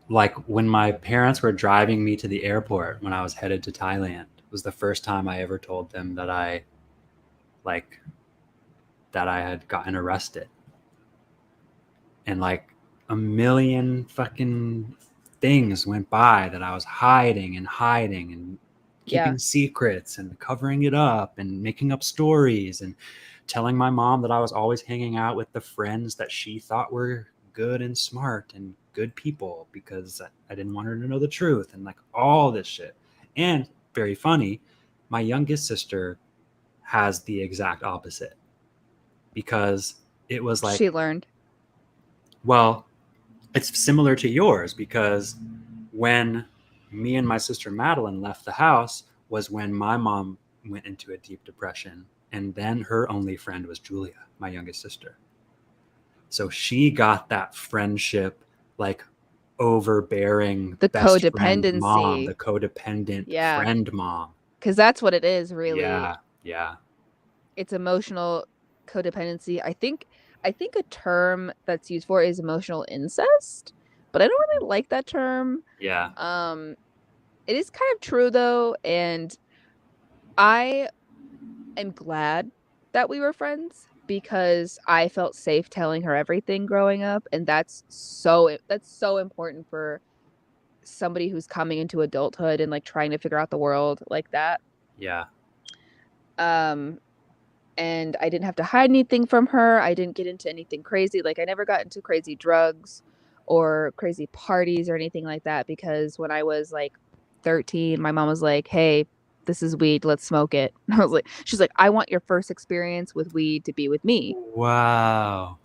like when my parents were driving me to the airport when I was headed to Thailand, was the first time I ever told them that I had gotten arrested. And like a million fucking things went by that I was hiding and keeping secrets and covering it up and making up stories and telling my mom that I was always hanging out with the friends that she thought were good and smart and good people, because I didn't want her to know the truth, and like all this shit. And very funny, my youngest sister has the exact opposite, because it was like, She learned. well, it's similar to yours, because when me and my sister Madeline left the house was when my mom went into a deep depression, and then her only friend was Julia, my youngest sister. So she got that friendship, like overbearing, The best friend codependency. mom, the codependent friend mom. Because that's what it is, really. Yeah. It's emotional codependency. I think a term that's used for is emotional incest, but I don't really like that term. Yeah. It is kind of true though, and I am glad that we were friends, because I felt safe telling her everything growing up, and that's so important for somebody who's coming into adulthood and like trying to figure out the world like that. Yeah. And I didn't have to hide anything from her. I didn't get into anything crazy. Like, I never got into crazy drugs or crazy parties or anything like that, because when I was like 13, my mom was like, "Hey, this is weed. Let's smoke it." And I was like, she's like, "I want your first experience with weed to be with me." Wow.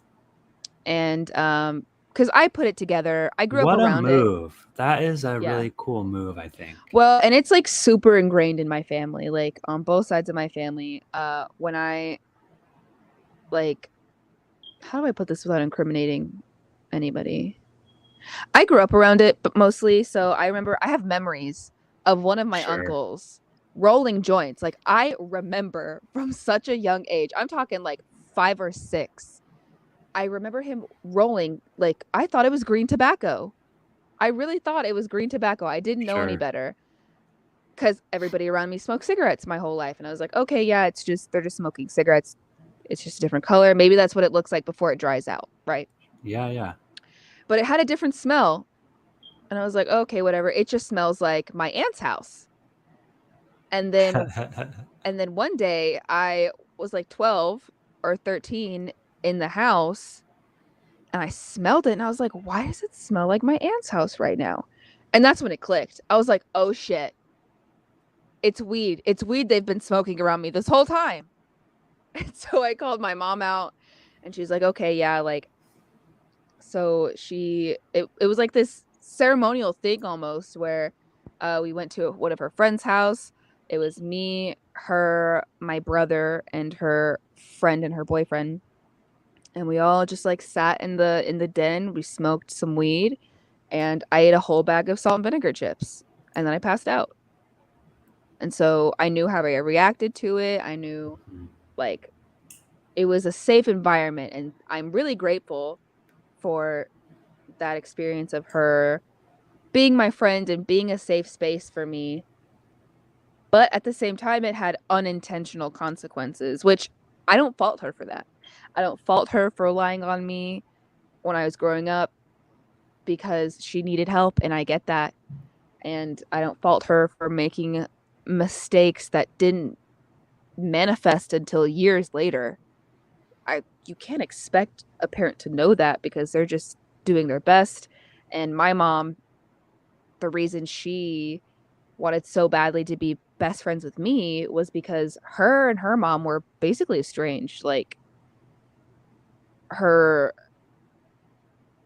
And because I put it together, I grew up around it. What a move! That is a really cool move, I think. Well, and it's like super ingrained in my family, like on both sides of my family. When I like, how do I put this without incriminating anybody? I grew up around it, but mostly. So I remember, I have memories of one of my uncles rolling joints. Like, I remember from such a young age, I'm talking like 5 or 6. I remember him rolling, like, I thought it was green tobacco. I really thought it was green tobacco. I didn't know any better, because everybody around me smoked cigarettes my whole life. And I was like, okay, yeah, they're just smoking cigarettes. It's just a different color. Maybe that's what it looks like before it dries out, right? Yeah. But it had a different smell. And I was like, okay, whatever. It just smells like my aunt's house. And then one day I was like 12 or 13 in the house, and I smelled it, and I was like, why does it smell like my aunt's house right now? And that's when it clicked. I was like, oh shit. it's weed. It's weed they've been smoking around me this whole time. And so I called my mom out and she's like, okay, yeah, like, so it was like this ceremonial thing almost where we went to one of her friend's house. It was me, her, my brother, and her friend and her boyfriend. And we all just like sat in the den. We smoked some weed and I ate a whole bag of salt and vinegar chips. And then I passed out. And so I knew how I reacted to it. I knew like it was a safe environment. And I'm really grateful for that experience of her being my friend and being a safe space for me. But at the same time, it had unintentional consequences, which I don't fault her for that. I don't fault her for relying on me when I was growing up because she needed help, and I get that. And I don't fault her for making mistakes that didn't manifest until years later. You can't expect a parent to know that because they're just doing their best. And my mom, the reason she wanted so badly to be best friends with me was because her and her mom were basically estranged. Like her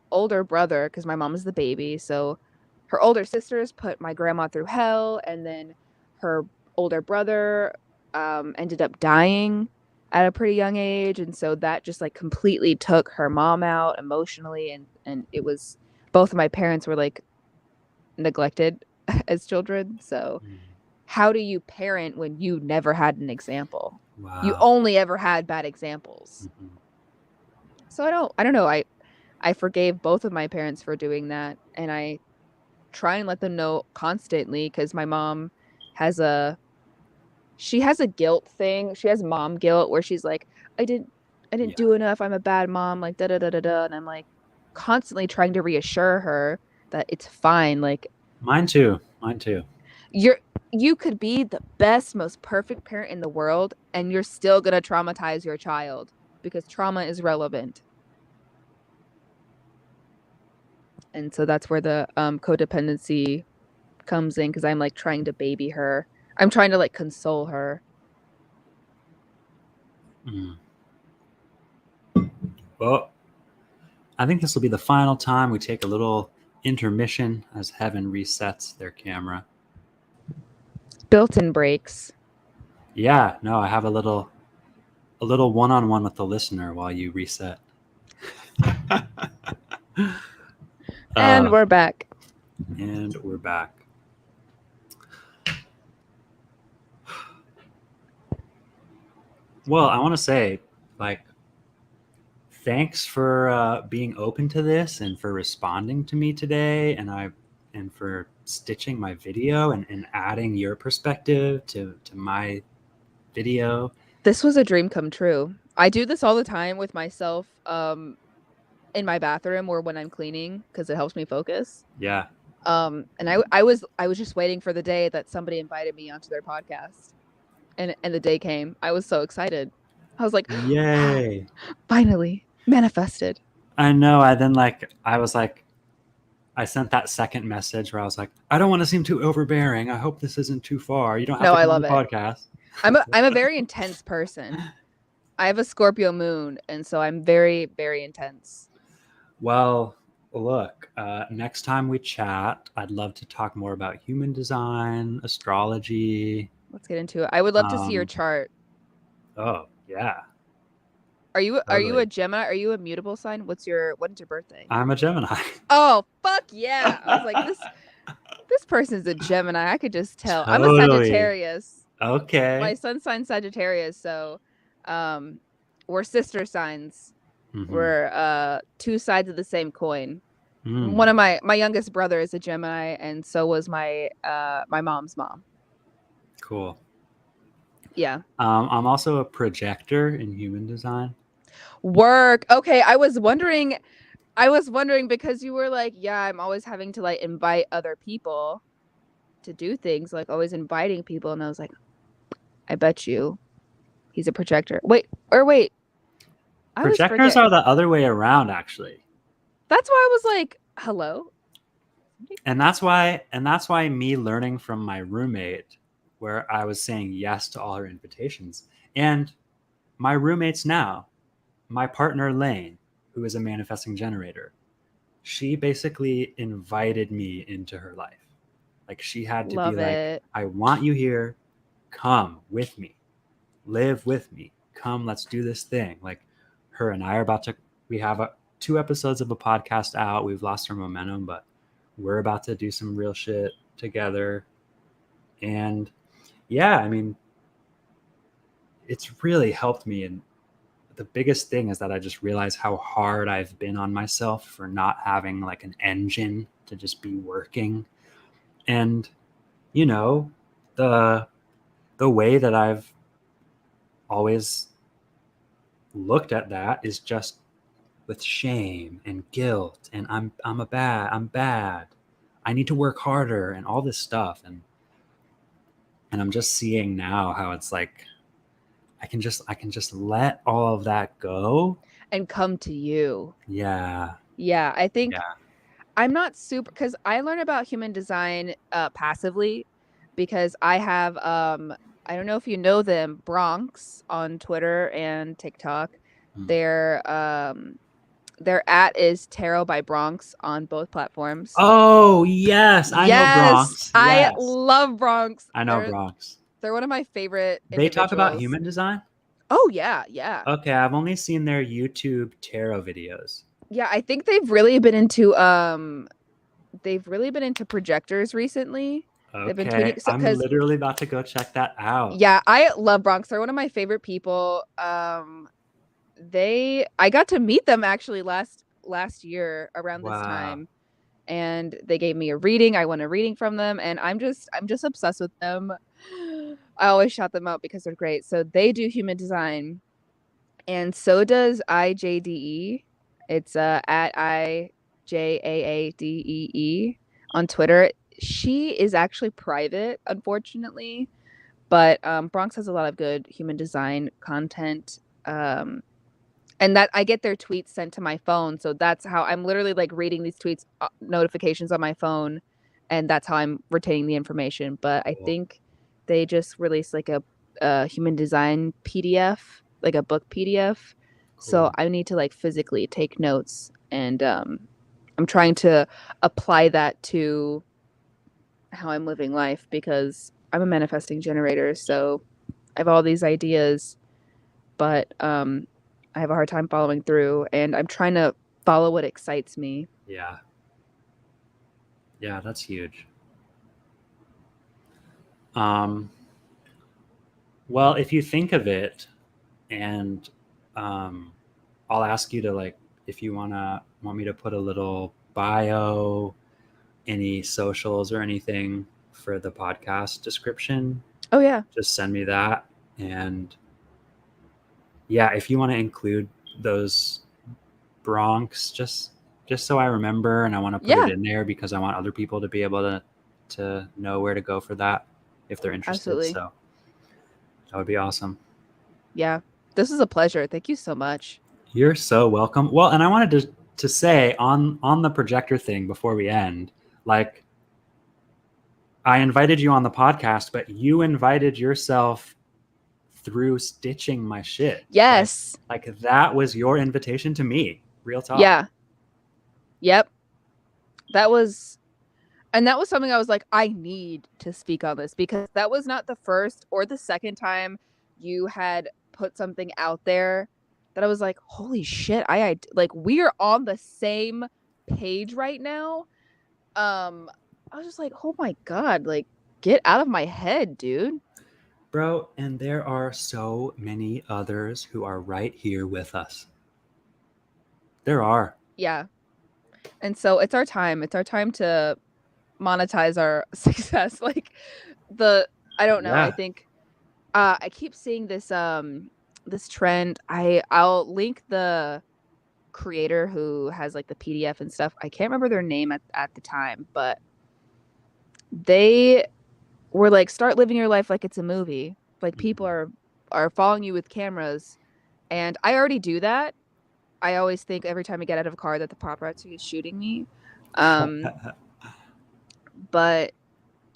older brother, because my mom is the baby, so her older sisters put my grandma through hell, and then her older brother ended up dying at a pretty young age, and so that just like completely took her mom out emotionally, and it was both of my parents were like neglected as children. So how do you parent when you never had an example? Wow. You only ever had bad examples. Mhm. So I don't know. I forgave both of my parents for doing that, and I try and let them know constantly because my mom has a guilt thing. She has mom guilt where she's like, I didn't Yeah. do enough. I'm a bad mom. Like da da da da da. And I'm like constantly trying to reassure her that it's fine. Like Mine too. you could be the best, most perfect parent in the world, and you're still gonna traumatize your child because trauma is relevant. And so that's where the codependency comes in because I'm like trying to baby her. I'm trying to like console her. Mm. Well, I think this will be the final time we take a little intermission as Heaven resets their camera. Built-in breaks. Yeah, no, I have a little one-on-one with the listener while you reset. And we're back. And we're back. Well, I want to say, like, thanks for being open to this and for responding to me today, and for stitching my video and adding your perspective to my video. This was a dream come true. I do this all the time with myself in my bathroom or when I'm cleaning because it helps me focus. Yeah. And I was just waiting for the day that somebody invited me onto their podcast. And the day came. I was so excited. I was like, Yay. Finally manifested. I know. I sent that second message where I was like, I don't want to seem too overbearing. I hope this isn't too far. You don't have No, to I come love on the it. podcast. I'm a very intense person. I have a Scorpio moon, and so I'm very, very intense. Well, look, next time we chat, I'd love to talk more about human design, astrology. Let's get into it. I would love to see your chart. Oh, yeah. Are you Totally. a Gemini? Are you a mutable sign? When's your birthday? I'm a Gemini. Oh, fuck yeah. I was like, this person's a Gemini. I could just tell. I'm a Totally. Sagittarius. Okay. My sun sign Sagittarius, so we're sister signs. Mhm. We're two sides of the same coin. Mm. One of my youngest brother is a Gemini, and so was my mom's mom. Cool. Yeah. I'm also a projector in human design. Work. Okay, I was wondering because you were like, yeah, I'm always having to like invite other people to do things, like always inviting people, and I was like, I bet you he's a projector. Wait. Projectors are the other way around, actually. That's why I was like, hello. And that's why me learning from my roommate where I was saying yes to all her invitations. And my roommates now, my partner Lane, who is a manifesting generator, she basically invited me into her life. Like she had to be Love like, it. I want you here. Come with me. Live with me. Come, let's do this thing. Like her and I are about to, we have 2 episodes of a podcast out. We've lost our momentum, but we're about to do some real shit together. And yeah, I mean, it's really helped me. And the biggest thing is that I just realize how hard I've been on myself for not having like an engine to just be working. And, you know, the way that I've always looked at that is just with shame and guilt and I'm bad. I need to work harder and all this stuff. And I'm just seeing now how it's like I can just let all of that go. And come to you. Yeah. Yeah, I think Yeah. I'm not super, because I learn about human design passively, because I have I don't know if you know them, Bronx on Twitter and TikTok. Mm. Their at is Tarot by Bronx on both platforms. Oh yes, I know Bronx. I Yes. love Bronx. I know Bronx. They're one of my favorite They talk about individuals. human design? Oh yeah, yeah. Okay, I've only seen their YouTube tarot videos. Yeah, I think they've really been into projectors recently. They've been Okay, tweeting I'm literally about to go check that out. Yeah, I love Bronx. They're one of my favorite people. I got to meet them actually last year around this time, and they gave me a reading. I won a reading from them, and I'm just obsessed with them. I always shout them out because they're great. So they do human design, and so does IJDE. It's at IJAADEE on Twitter. She is actually private, unfortunately, but Bronx has a lot of good human design content. And that I get their tweets sent to my phone, so that's how I'm literally like reading these tweets notifications on my phone, and that's how I'm retaining the information. But I think they just released like a human design PDF, like a book PDF. So I need to like physically take notes, and I'm trying to apply that to how I'm living life, because I'm a manifesting generator, so I have all these ideas, but I have a hard time following through, and I'm trying to follow what excites me. Yeah. Yeah, that's huge. Well, if you think of it, and I'll ask you to like, if you want me to put a little bio, any socials or anything for the podcast description. Oh yeah. Just send me that. And yeah, if you want to include those Bronx, just so I remember, and I want to put it in there because I want other people to be able to know where to go for that if they're interested. Absolutely. So that would be awesome. Yeah, this is a pleasure. Thank you so much. You're so welcome. Well, and I wanted to say on the projector thing before we end, like, I invited you on the podcast, but you invited yourself through stitching my shit. Yes. Like that was your invitation to me. Real talk. Yeah. Yep. That was something I was like, I need to speak on this, because that was not the first or the second time you had put something out there that I was like, holy shit, I like, we are on the same page right now. I was just like, oh my God, like, get out of my head, dude. Bro, and there are so many others who are right here with us. There are. Yeah. And so it's our time. It's our time to monetize our success. Like I don't know. Yeah. I think I keep seeing this this trend. I'll link the creator who has like the PDF and stuff. I can't remember their name at the time, but they were like, start living your life like it's a movie. Like, people are following you with cameras, and I already do that. I always think every time I get out of a car that the paparazzi is shooting me. But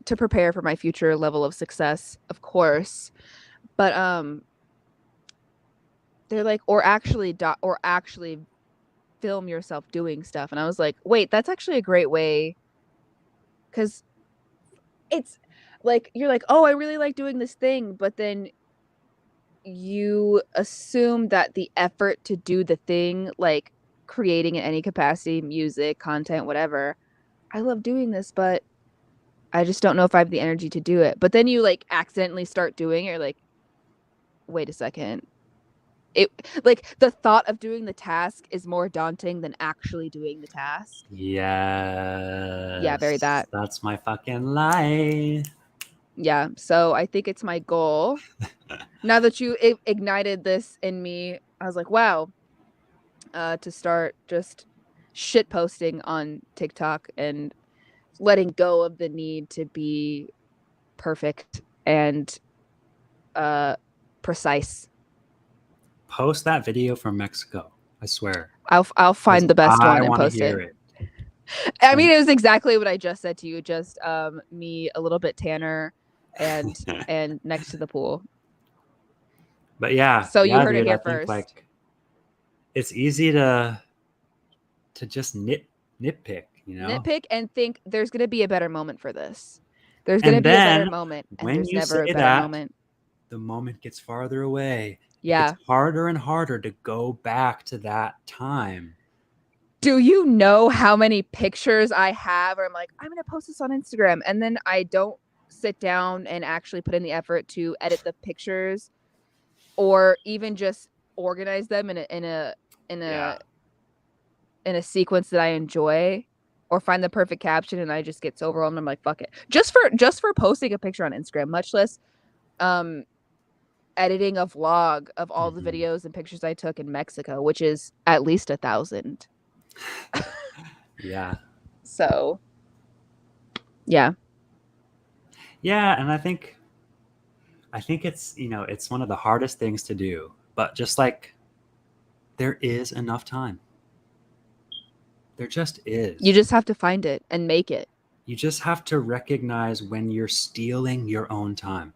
to prepare for my future level of success, of course. But they're like, or actually film yourself doing stuff. And I was like, wait, that's actually a great way, because it's like you're like, oh, I really like doing this thing, but then you assume that the effort to do the thing, like creating in any capacity, music, content, whatever, I love doing this, but I just don't know if I have the energy to do it. But then you like accidentally start doing it, you're like, wait a second. It like the thought of doing the task is more daunting than actually doing the task. Yes. Very that. That's my fucking life. Yeah, so I think it's my goal. Now that you ignited this in me, I was like, wow, to start just shit posting on TikTok and letting go of the need to be perfect and precise. Post that video from Mexico. I swear. I'll find the best one I and want to post hear it. it. I mean, it was exactly what I just said to you. Just me a little bit tanner and next to the pool. But yeah. So you heard dude, it here I think, first. like, it's easy to just nitpick, you know? Nitpick and think there's gonna be a better moment for this. There's gonna be a better moment, and when there's you never a say better that, moment. the moment gets farther away. Yeah. It's harder and harder to go back to that time. Do you know how many pictures I have where I'm like, I'm gonna post this on Instagram, and then I don't sit down and actually put in the effort to edit the pictures, or even just organize them in a sequence that I enjoy, or find the perfect caption, and I just get so overwhelmed. I'm like, fuck it. Just for posting a picture on Instagram, much less editing a vlog of all the videos and pictures I took in Mexico, which is at least 1,000. Yeah. So yeah, and I think it's, it's one of the hardest things to do, but just like, there is enough time. There just is. you just have to find it and make it. You just have to recognize when you're stealing your own time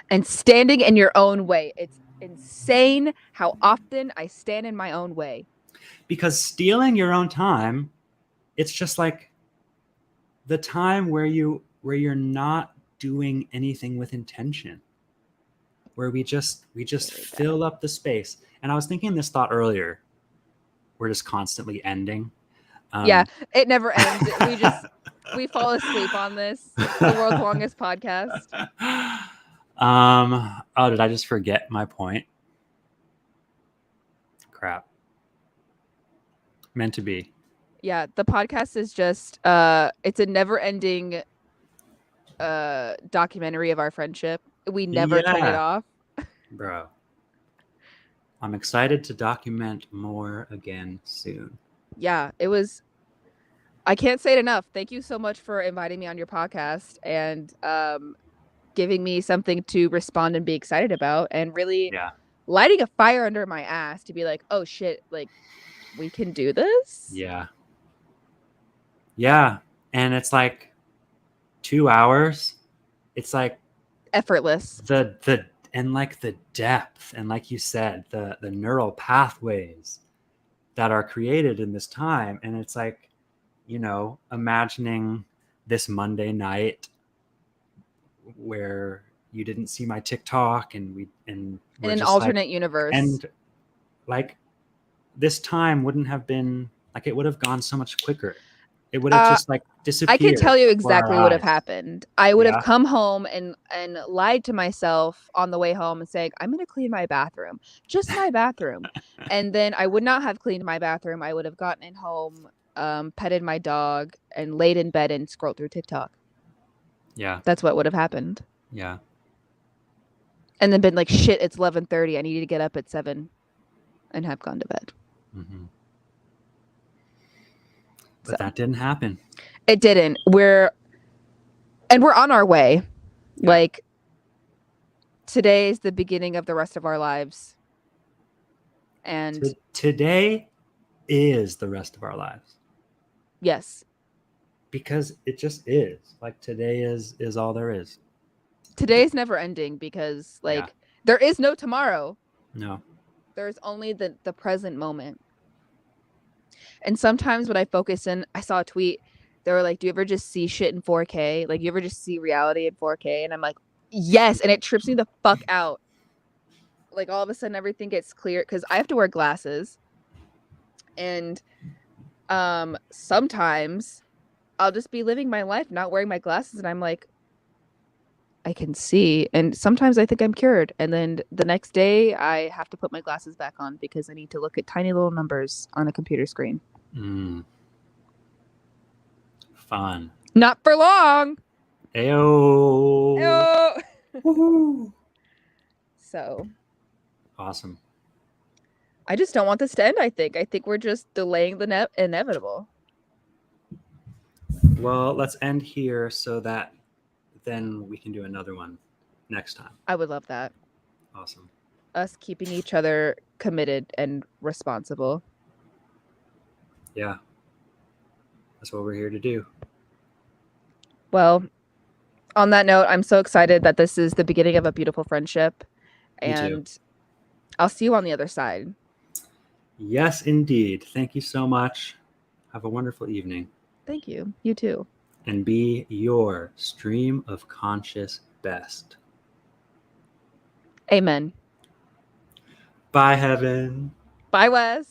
and standing in your own way. It's insane how often I stand in my own way. Because stealing your own time, it's just like the time where you're not doing anything with intention, where we just fill up the space. And I was thinking this thought earlier. We're just constantly ending. Yeah, it never ends. we fall asleep on this. It's the world's longest podcast. Oh, did I just forget my point? Crap. Meant to be. Yeah, the podcast is just it's a never-ending documentary of our friendship. We never turn it off. Bro. I'm excited to document more again soon. Yeah, it was. I can't say it enough. Thank you so much for inviting me on your podcast and giving me something to respond and be excited about, and really lighting a fire under my ass to be like, oh shit, like we can do this. Yeah. And it's like 2 hours. It's like effortless. And like the depth, and like you said, the neural pathways that are created in this time. And it's like, imagining this Monday night where you didn't see my TikTok, and in an alternate universe. And like, this time wouldn't have been like, it would have gone so much quicker. It would have just like disappeared. I can tell you exactly what have happened. I would have come home and lied to myself on the way home and saying, I'm going to clean my bathroom, just my bathroom. And then I would not have cleaned my bathroom. I would have gotten in home, petted my dog, and laid in bed and scrolled through TikTok. Yeah. That's what would have happened. Yeah. And then been like, shit, it's 11:30. I needed to get up at 7 and have gone to bed. Mm-hmm. But that didn't happen. It didn't. We're on our way. Yeah. Like, today is the beginning of the rest of our lives. And today is the rest of our lives. Yes. because it just is. Like today is all there is. Today's never ending because like Yeah. there is no tomorrow. No. There's only the present moment. And sometimes when I focus in, I saw a tweet. They were like, "Do you ever just see shit in 4K? Like, you ever just see reality in 4K?" And I'm like, "Yes," and it trips me the fuck out. Like all of a sudden everything gets clear because I have to wear glasses, and sometimes I'll just be living my life not wearing my glasses, and I'm like, I can see, and sometimes I think I'm cured, and then the next day I have to put my glasses back on because I need to look at tiny little numbers on a computer screen. Fun. Not for long. Ayo. Woohoo. So Awesome. I just don't want this to end. I think we're just delaying the inevitable. Well, let's end here so that then we can do another one next time. I would love that. Awesome. Us keeping each other committed and responsible. Yeah. That's what we're here to do. Well, on that note, I'm so excited that this is the beginning of a beautiful friendship. Me too. And I'll see you on the other side. Yes, indeed. Thank you so much. Have a wonderful evening. Thank you. You too. And be your stream of conscious best. Amen. Bye, Heaven. Bye, Wes.